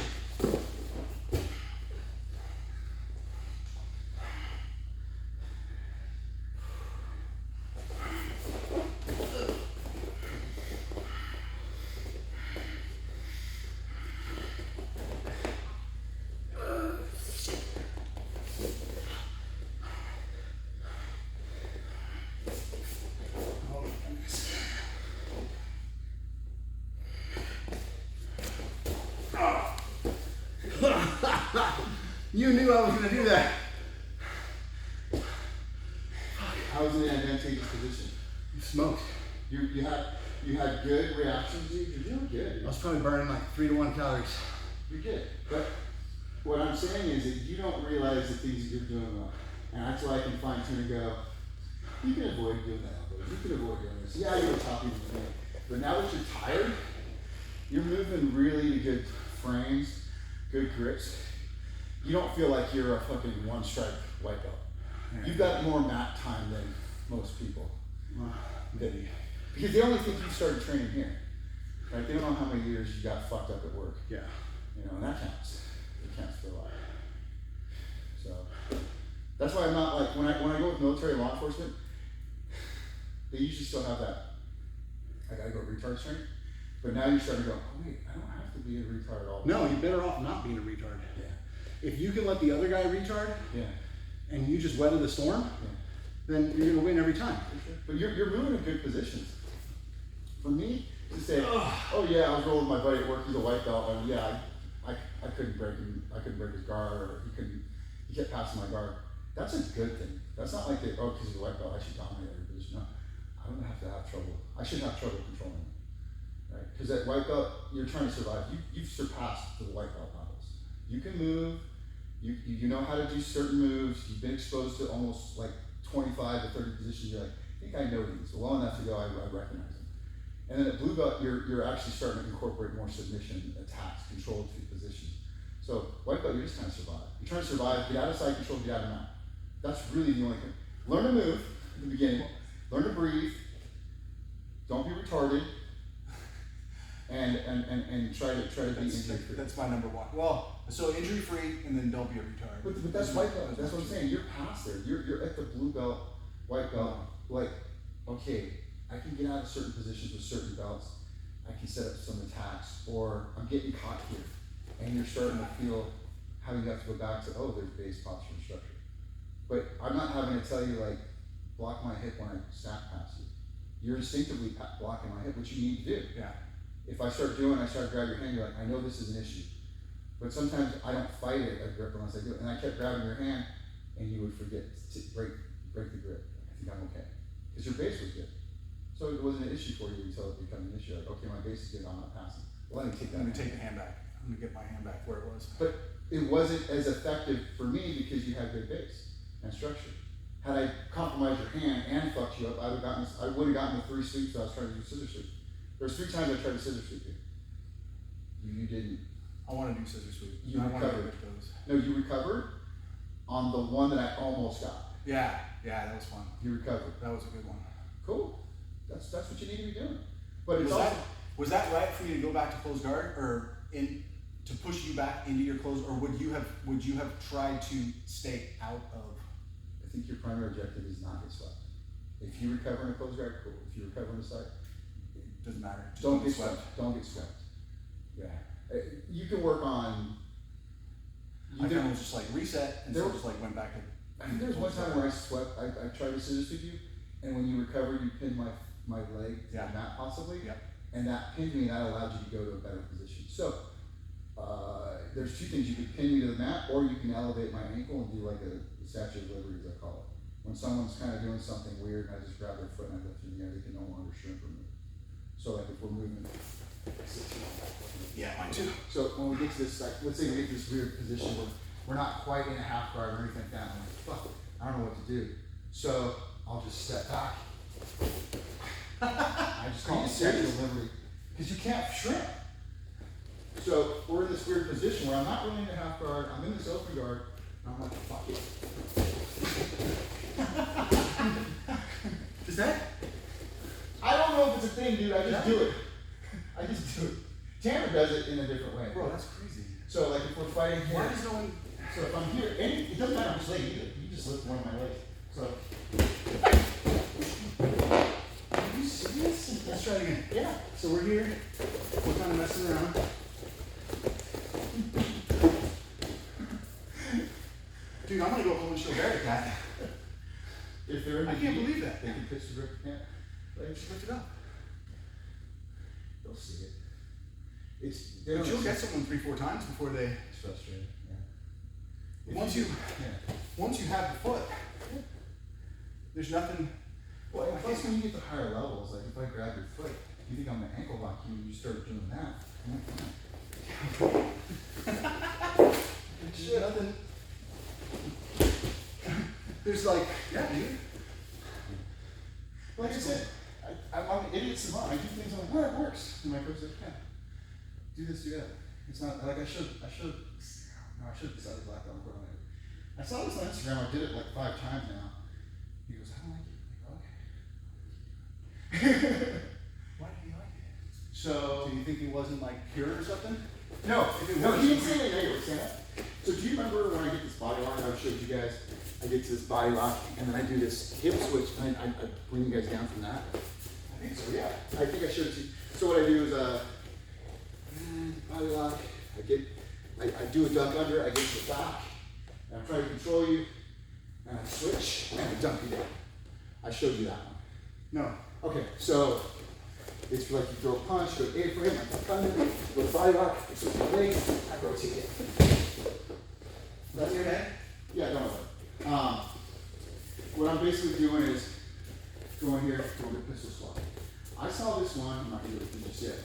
You knew I was gonna do that. I was in an advantageous position. You smoked. You had good reactions. You're doing good. I was probably burning like 3 to 1 calories. You're good. But what I'm saying is that you don't realize the things that you're doing well. And that's why I can fine tune and go, you can avoid doing that. You can avoid doing this. Yeah, you were chopping the thing. But now that you're tired, you're moving really good frames, good grips. You don't feel like you're a fucking one strike white belt. You've got more mat time than most people. Maybe. Because they only think you started training here. Right? They don't know how many years you got fucked up at work. Yeah. You know, and that counts. It counts for a lot. So that's why I'm not like when I go with military law enforcement, they usually still have that. I gotta go retard training. But now you're starting to go, oh wait, I don't have to be a retard all the No, time. you're better off not being a retard. Yeah. If you can let the other guy retard Yeah. and you just weather the storm, Yeah. then you're gonna win every time. But you're moving in good positions. For me to say, oh yeah, I was rolling with my buddy at work, he's a white belt, and yeah, I couldn't break him, I couldn't break his guard, or he kept passing my guard. That's a good thing. That's not like, because he's a white belt, I should dominate every position. No, I don't have to have trouble. I shouldn't have trouble controlling him. Right? Because at white belt, you're trying to survive. You've surpassed the white belt levels. You can move, you know how to do certain moves, you've been exposed to almost like 25 to 30 positions, you're like, I think I know these. Well enough to go, I recognize them. And then at blue belt, you're actually starting to incorporate more submission, attacks, controlled positions. So white belt, you're just trying to survive. You're trying to survive, get out of side control, get out of mount. That's really the only thing. Learn to move at the beginning, learn to breathe, don't be retarded, and try to be injury free. That's my number one. Well, so injury free, and then don't be a retard. But that's white belt. That's what I'm saying. You're past there. You're at the blue belt, white belt. Like, okay, I can get out of certain positions with certain belts. I can set up some attacks, or I'm getting caught here, and you're starting to feel how you have to go back to, oh, there's base posture and structure. But I'm not having to tell you like, block my hip when I snap past you. You're instinctively blocking my hip, which you need to do. Yeah. If I start grab your hand, you're like, I know this is an issue. But sometimes I don't fight it a grip unless I do it. And I kept grabbing your hand, and you would forget to break the grip. I think I'm okay. Because your base was good. So it wasn't an issue for you until it became an issue. Like, okay, my base is good, I'm not passing. Well, let me take that. I'm gonna take the hand back. I'm gonna get my hand back where it was. But it wasn't as effective for me because you had good base and structure. Had I compromised your hand and fucked you up, I would have gotten the 3 sweeps that I was trying to do scissor sweep. There's 3 times I tried to scissor sweep you. You didn't. I want to do scissor sweep. You I wanna recovered. get those. No, you recovered on the one that I almost got. Yeah, that was fun. You recovered. That was a good one. Cool. That's what you need to be doing. But it's Was that right for you to go back to closed guard, or to push you back into your closed, or would you have tried to stay out of? I think your primary objective is not get swept. If you recover in a closed guard, cool. If you recover in a side, Doesn't matter. Just don't get swept. Don't get swept. Yeah. You can work on. I kind of was just like reset, and There so was- just like went back to. I think there's one time where I swept. I tried to scissor sweep you, and when you recover, you pinned my leg to Yeah. the mat possibly. Yep. And that pinned me, and that allowed you to go to a better position. So, there's 2 things. You could pin me to the mat, or you can elevate my ankle and do like the Statue of Liberty, as I call it. When someone's kind of doing something weird, and I just grab their foot and I lift them in the air, they can no longer shrimp or move. So like if we're moving, Yeah, mine too. so when we get to this, like, let's say we get to this weird position where we're not quite in a half guard or anything like that, I'm like, fuck, I don't know what to do. So I'll just step back. I just call it Statue of Liberty. Because you can't shrimp. So we're in this weird position where I'm not really in a half guard, I'm in this open guard, and I'm like, fuck it. Is that? I don't know if it's a thing, dude, I just do it. I just do it. Tanner does it in a different way. Bro, that's crazy. So like if we're fighting here. Why does no one? So if I'm here, it doesn't matter which leg either. You just lift one of my legs. So. Are you serious? Let's try it again. Yeah. So we're here. We're kind of messing around. Dude, I'm gonna go home and show Barrett that. If they're in I the can't deep, believe that. they can pitch the grip. Yeah. Like, Just lift it up. they'll see it. It's. But you'll get someone 3-4 times before they. It's frustrating. Yeah. Once you have the foot, there's nothing. Well, and plus when you get to higher levels, like if I grab your foot, you think I'm gonna ankle lock you, and you start doing that. There's nothing. There's like, yeah, dude. Like I said, I'm an idiot savant. I do things like, well, it works. And my coach said, yeah, do this, do that. It's not like I should decided black belt on it. I saw this on Instagram. I did it like 5 times now. He goes, I don't like it. I'm like, okay. Why do you like it? So, Do you think he wasn't like cured or something? no, If it no, was- he didn't say anything negative, Sam. So do you remember when I get this body lock? I've showed you guys. I get to this body lock, and then I do this hip switch, and I bring you guys down from that. I think so, yeah. I think I showed it to you. So what I do is, body lock. I do a duck under. I get to the back, and I'm trying to control you, and I switch, and I dump you down. I showed you that one. No. Okay, so it's like you throw a punch, go A-frame, I duck under, go body lock, I switch my leg, I rotate it. That's your head? Yeah, don't worry. What I'm basically doing is going here, going to pistol squat. I saw this one, I'm not gonna do it just yet.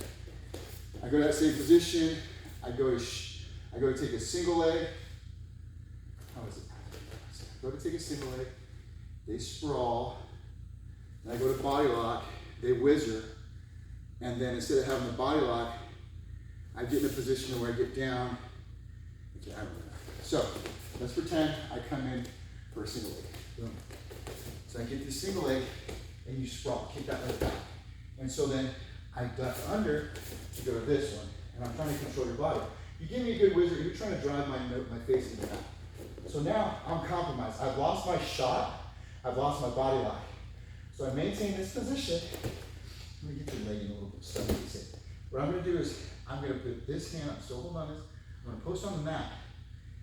I go to that same position, I go to take a single leg. How is it? I go to take a single leg, they sprawl, and I go to body lock, they whizzer, and then instead of having the body lock, I get in a position where I get down. Okay, I don't know. So, let's pretend I come in for a single leg. Boom. So I get this single leg, and you sprawl, kick that leg back. And so then I duck under to go to this one, and I'm trying to control your body. You give me a good whizzer, you're trying to drive my face into that. So now I'm compromised. I've lost my shot, I've lost my body lock. So I maintain this position. Let me get your leg in a little bit, so what I'm gonna do is, I'm gonna put this hand, I'm still holding on this, I'm gonna post on the mat,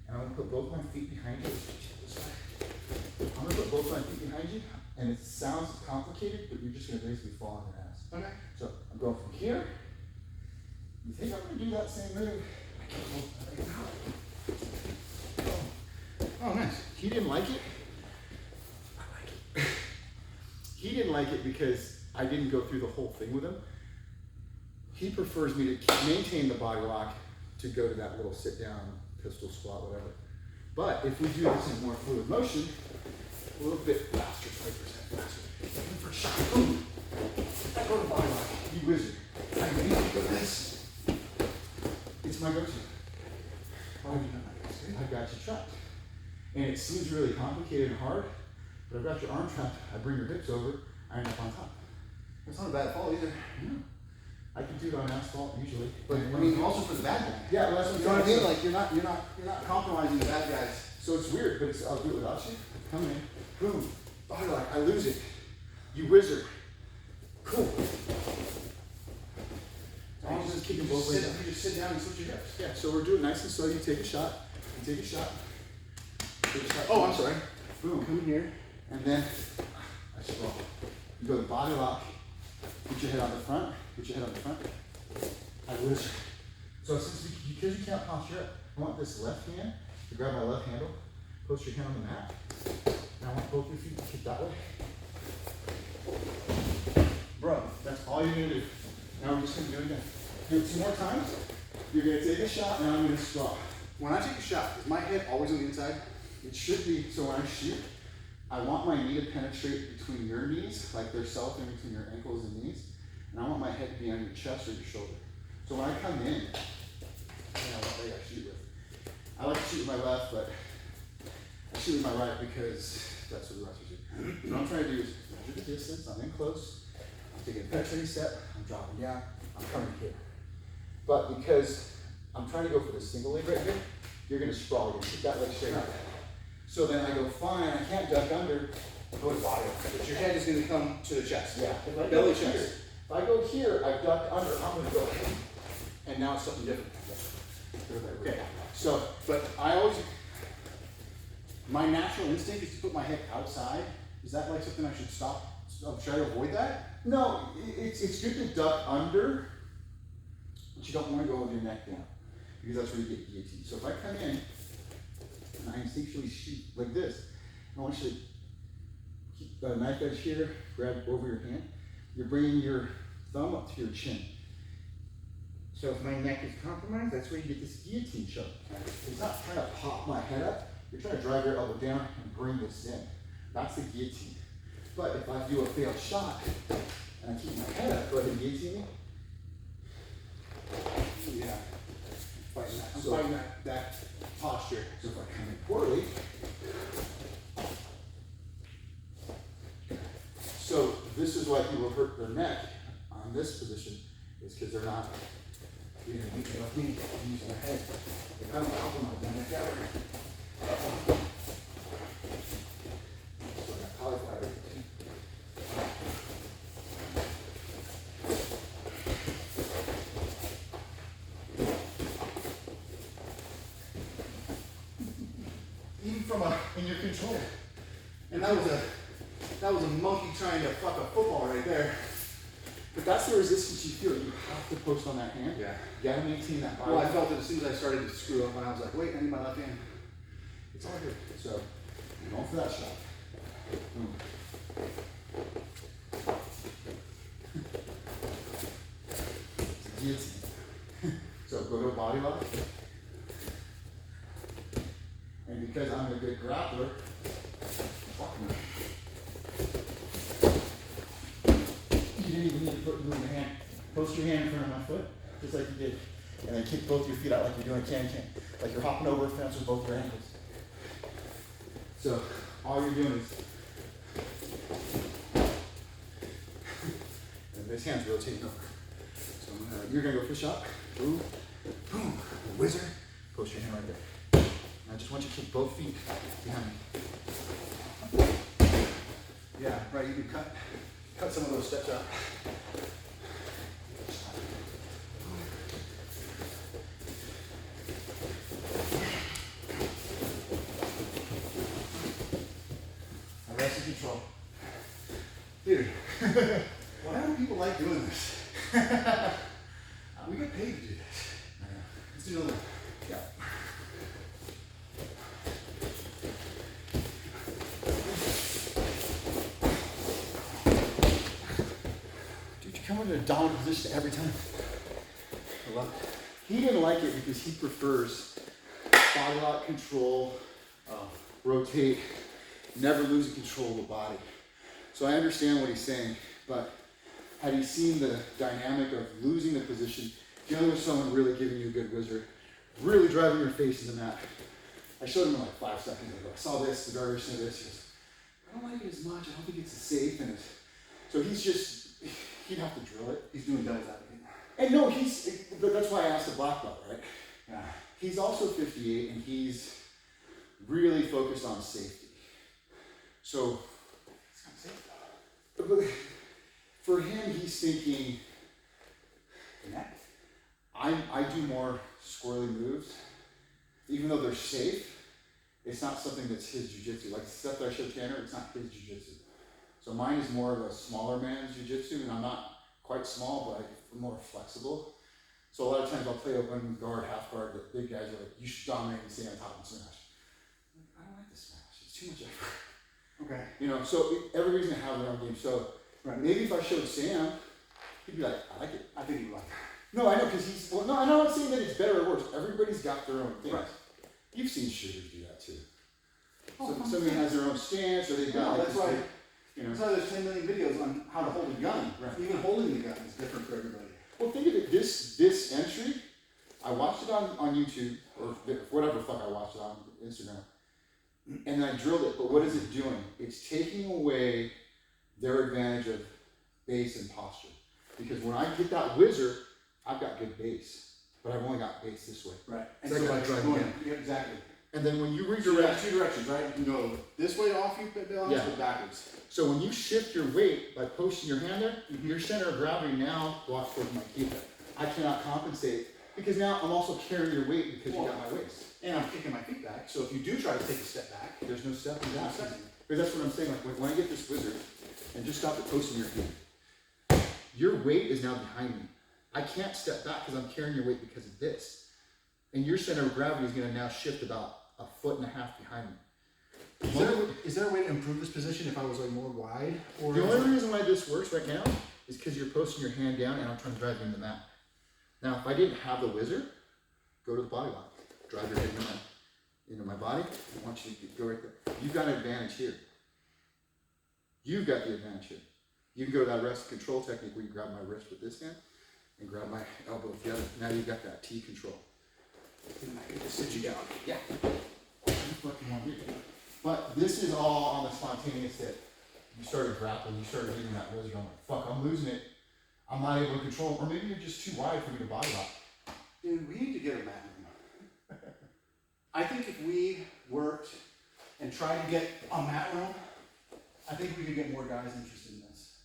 and I'm gonna put both my feet behind you. This way. I'm gonna put both my feet behind you, and it sounds complicated, but you're just gonna basically fall on your ass. Okay. So I'm going from here. You think I'm gonna do that same move? I can't hold that right now. Oh, nice. He didn't like it. I like it. He didn't like it because I didn't go through the whole thing with him. He prefers me to maintain the body lock to go to that little sit down, pistol squat, whatever. But if we do this in more fluid motion, a little bit faster, 20% faster. Even for a shot, boom. I go to body lock, you wizard. I usually go this. It's my go-to. I've got you trapped. And it seems really complicated and hard, but I've got your arm trapped. I bring your hips over, I end up on top. That's not a bad fall either. Yeah. I can do it on asphalt usually. But I mean, also for the bad guy. Yeah, well, that's what You know what I mean? saying. Like you're not compromising the bad guys. So it's weird, but I'll do it without you. Come in, boom, body lock, I lose it. You whizzer. Cool. I'm just kicking both ways up. You just sit down and switch your hips. Yeah, so we're doing nice and slow. You take a shot, you take a shot. Take a shot. Oh, I'm sorry. Boom. Come in here. And then I sprawl. You go to body lock, put your head on the front, put your head on the front. I whizzer. So because you can't posture up, I want this left hand to grab my left handle, post your hand on the mat, and I want both your feet to kick that way. Bro, that's all you're gonna do. Now we're just gonna do it again. Do it 2 more times. You're gonna take a shot, and I'm gonna sprawl. When I take a shot, is my head always on the inside? It should be, so when I shoot, I want my knee to penetrate between your knees, like there's cellophane between your ankles and knees, and I want my head to be on your chest or your shoulder. So when I come in, I know what leg I shoot with. I like to shoot with my left, but I shoot with my right because that's what the wrestlers do. What I'm trying to do is measure the distance, I'm in close, I'm taking a penetrating step, I'm dropping down, I'm coming here. But because I'm trying to go for the single leg right here, you're gonna sprawl, you're gonna kick that leg straight up. So then I go, fine, I can't duck under, go to body lock. But your head is going to come to the chest. Yeah, if I Belly go here, chest. if I go here, I duck under, I'm gonna go. And now it's something different. Okay. So, But I always, my natural instinct is to put my head outside. Is that like something I should stop? Try to avoid that? no, it's good to duck under, but you don't wanna go with your neck down, because that's where you get guillotine. So if I come in, and I instinctually shoot like this, I want you to keep the knife edge here, grab over your hand, you're bringing your thumb up to your chin. So if my neck is compromised, that's where you get this guillotine choke. It's not trying to pop my head up, you're trying to drive your elbow down and bring this in. That's the guillotine. But if I do a failed shot, and I keep my head up, go ahead and guillotine me. Yeah. Fighting that. I'm So- fighting that posture. So if I come in poorly, so this is why people hurt their neck on this position, is because they're not being weak enough knee, using their head. They kind of compromise on that gallery. So I got cauliflower too. Even from in your control. And that was a monkey trying to fuck a football right there. But that's the resistance you feel. You have to post on that hand. Yeah. You gotta maintain that body. Well, I felt it as soon as I started to screw up, and I was like, wait, I need my left hand. It's all good. So, you're going for that shot. Boom. It's a guillotine. So go to a body lock. And because I'm a good grappler, you didn't even need to move your hand. Post your hand in front of my foot, just like you did. And then kick both your feet out like you're doing a can-can. Like you're hopping over a fence with both your ankles. So all you're doing is, and this hand's rotating over. So you're gonna go fish up, boom, boom, whizzer, post your hand right there. And I just want you to kick both feet behind me. Yeah, right, you can cut some of those steps out. Arrested control. Dude, why do people like doing this? We get paid to do this. Let's do another one. Yeah. Dude, you come into a dominant position every time. I love it. He didn't like it because he prefers body lock control, rotate, never losing control of the body. So I understand what he's saying, but had he seen the dynamic of losing the position, dealing with someone really giving you a good whizzer, really driving your face in the mat. I showed him like 5 seconds ago. I saw this, the guard said this. He goes, I don't like it as much. I don't think it's as safe. And so he'd have to drill it. He's doing devil's advocate. And no, but that's why I asked the black belt, right? Yeah. He's also 58 and he's really focused on safety. So, It's kind of safe though. but for him, he's thinking, Connect. I do more squirrely moves. Even though they're safe, it's not something that's his jiu-jitsu. Like the stuff that I showed Tanner, it's not his jiu-jitsu. So mine is more of a smaller man's jiu-jitsu, and I'm not quite small, but I'm more flexible. So a lot of times I'll play open guard, half guard, but big guys are like, you should dominate and stay on top and smash. I'm like, I don't like the smash. It's too much effort. Okay. You know, so every reason to have their own game. So Right. maybe if I showed Sam, he'd be like, I like it. I think you like that. No, I know, because no, I'm not saying that it's better or worse. Everybody's got their own thing. Right. You've seen shooters do that too. Oh, Somebody has their own stance, or they've got No, like that's this why. big, you know. That's why there's 10 million videos on how to hold a gun. Right. Even holding the gun is different for everybody. Well, think of it. This entry, I watched it on YouTube or whatever the fuck I watched it on Instagram, and then I drilled it. But what is it doing? It's taking away their advantage of base and posture. Because when I get that whizzer, I've got good base, but I've only got base this way. Right. It's like I drive going, in. yeah, exactly. And then when you You redirect, got two directions, right? You can go this way off you balance Yeah. or backwards. so when you shift your weight by posting your hand there, your center of gravity now blocks towards my keypad. I cannot compensate because now I'm also carrying your weight because you got my waist. And I'm kicking my feet back. So if you do try to take a step back, There's no step in that. step. Because that's what I'm saying. Like when I get this whizzer, and just stop it posting your feet, your weight is now behind me. I can't step back because I'm carrying your weight because of this, and your center of gravity is going to now shift about 1.5 feet behind me. Is there a way to improve this position if I was like more wide? Or The only reason why this works right now is because you're posting your hand down and I'm trying to drive you into the mat. Now, if I didn't have the whizzer, go to the body lock. Drive your head into my body. I want you to go right there. You've got an advantage here. You've got the advantage here. You can go to that rest control technique where you grab my wrist with this hand and grab my elbow with the other. Now you've got that T control. And I can just sit you down. Yeah. What the fuck you want to do? But this is all on the spontaneous hit. You started grappling, you started hitting that whizzer. I'm like, fuck, I'm losing it. I'm not able to control, or maybe you're just too wide for me to body lock. Dude, we need to get a mat room. I think if we worked and tried to get a mat room, I think we could get more guys interested in this.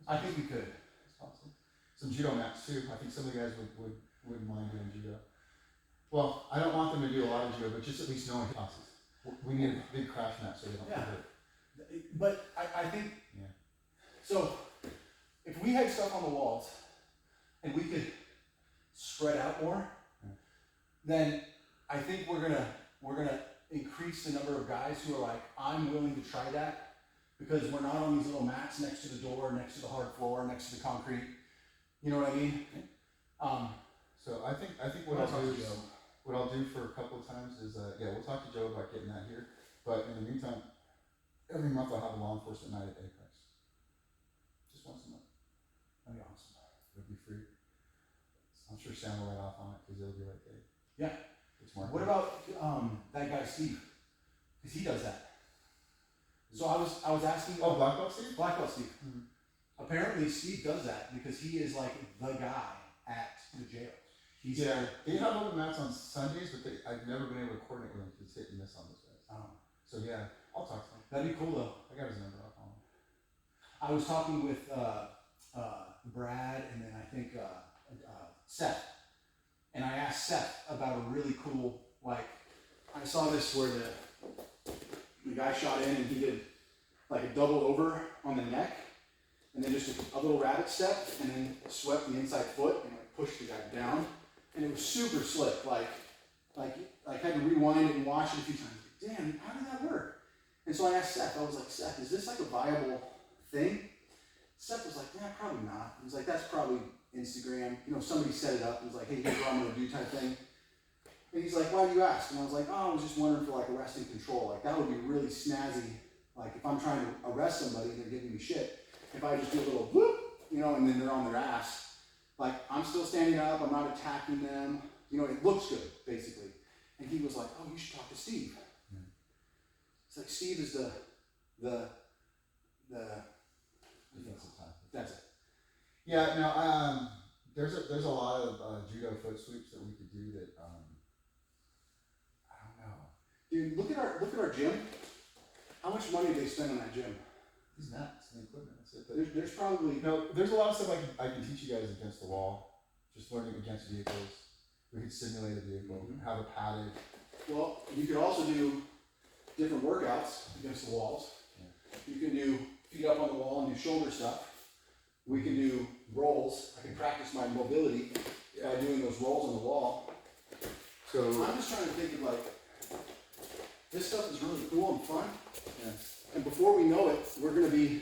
I think we could. It's possible. Some judo mats too. I think some of the guys wouldn't mind doing judo. Well, I don't want them to do a lot of judo, but just at least knowing classes. We need a big crash mat so they don't Yeah. get hurt. But I think, Yeah. so if we had stuff on the walls and we could spread out more, Yeah. then I think we're gonna increase the number of guys who are like, I'm willing to try that, because we're not on these little mats next to the door, next to the hard floor, next to the concrete. You know what I mean? So I think what I'll I'll talk do to is, Joe. what I'll do for a couple of times is, yeah, we'll talk to Joe about getting that here. But in the meantime, every month I'll have a law enforcement night at Apex. Just once a month. That'd be awesome. It'll be free. I'm sure Sam will let off on it because it'll be like, hey. Yeah. It's marketing. What about that guy Steve? Because he does that. So I was asking. Oh, Black Belt Steve? Black Belt Steve. Mhm. Apparently Steve does that because he is like the guy at the jail. He's Yeah, they have open mats on Sundays, but I've never been able to coordinate with them because it's hit and miss on those guys. So yeah, I'll talk to him. That'd be cool though. I got his number. I'll call him. I was talking with Brad and then I think Seth, and I asked Seth about a really cool, like, I saw this where the guy shot in and he did like a double over on the neck, and then just a little rabbit step, and then swept the inside foot and like pushed the guy down, and it was super slick. Like had to rewind it and watch it a few times. Like, damn, how did that work? And so I asked Seth. I was like, Seth, is this like a viable thing? Seth was like, yeah, probably not. He was like, that's probably Instagram. You know, somebody set it up. He was like, hey, here's what I'm gonna do type thing. And he's like, why do you ask? And I was like, oh, I was just wondering for like arrest and control. Like that would be really snazzy. Like if I'm trying to arrest somebody and they're giving me shit, if I just do a little whoop, you know, and then they're on their ass, like I'm still standing up, I'm not attacking them, you know, it looks good, basically. And he was like, oh, you should talk to Steve. Hmm. It's like Steve is the Defensive time. that's it. Yeah, no, there's a lot of judo foot sweeps that we could do that, I don't know. Dude, look at our gym. How much money do they spend on that gym? These mats and the equipment, that's it. But, There's probably no, there's a lot of stuff I can teach you guys against the wall. Just learning against vehicles. We could simulate a vehicle, Mhm. have a padded. well, you could also do different workouts against the walls. Yeah. You can do feet up on the wall and do shoulder stuff. We can do rolls. I can practice my mobility by doing those rolls on the wall. So, I'm just trying to think of like, this stuff is really cool and fun. yeah. And before we know it, we're gonna be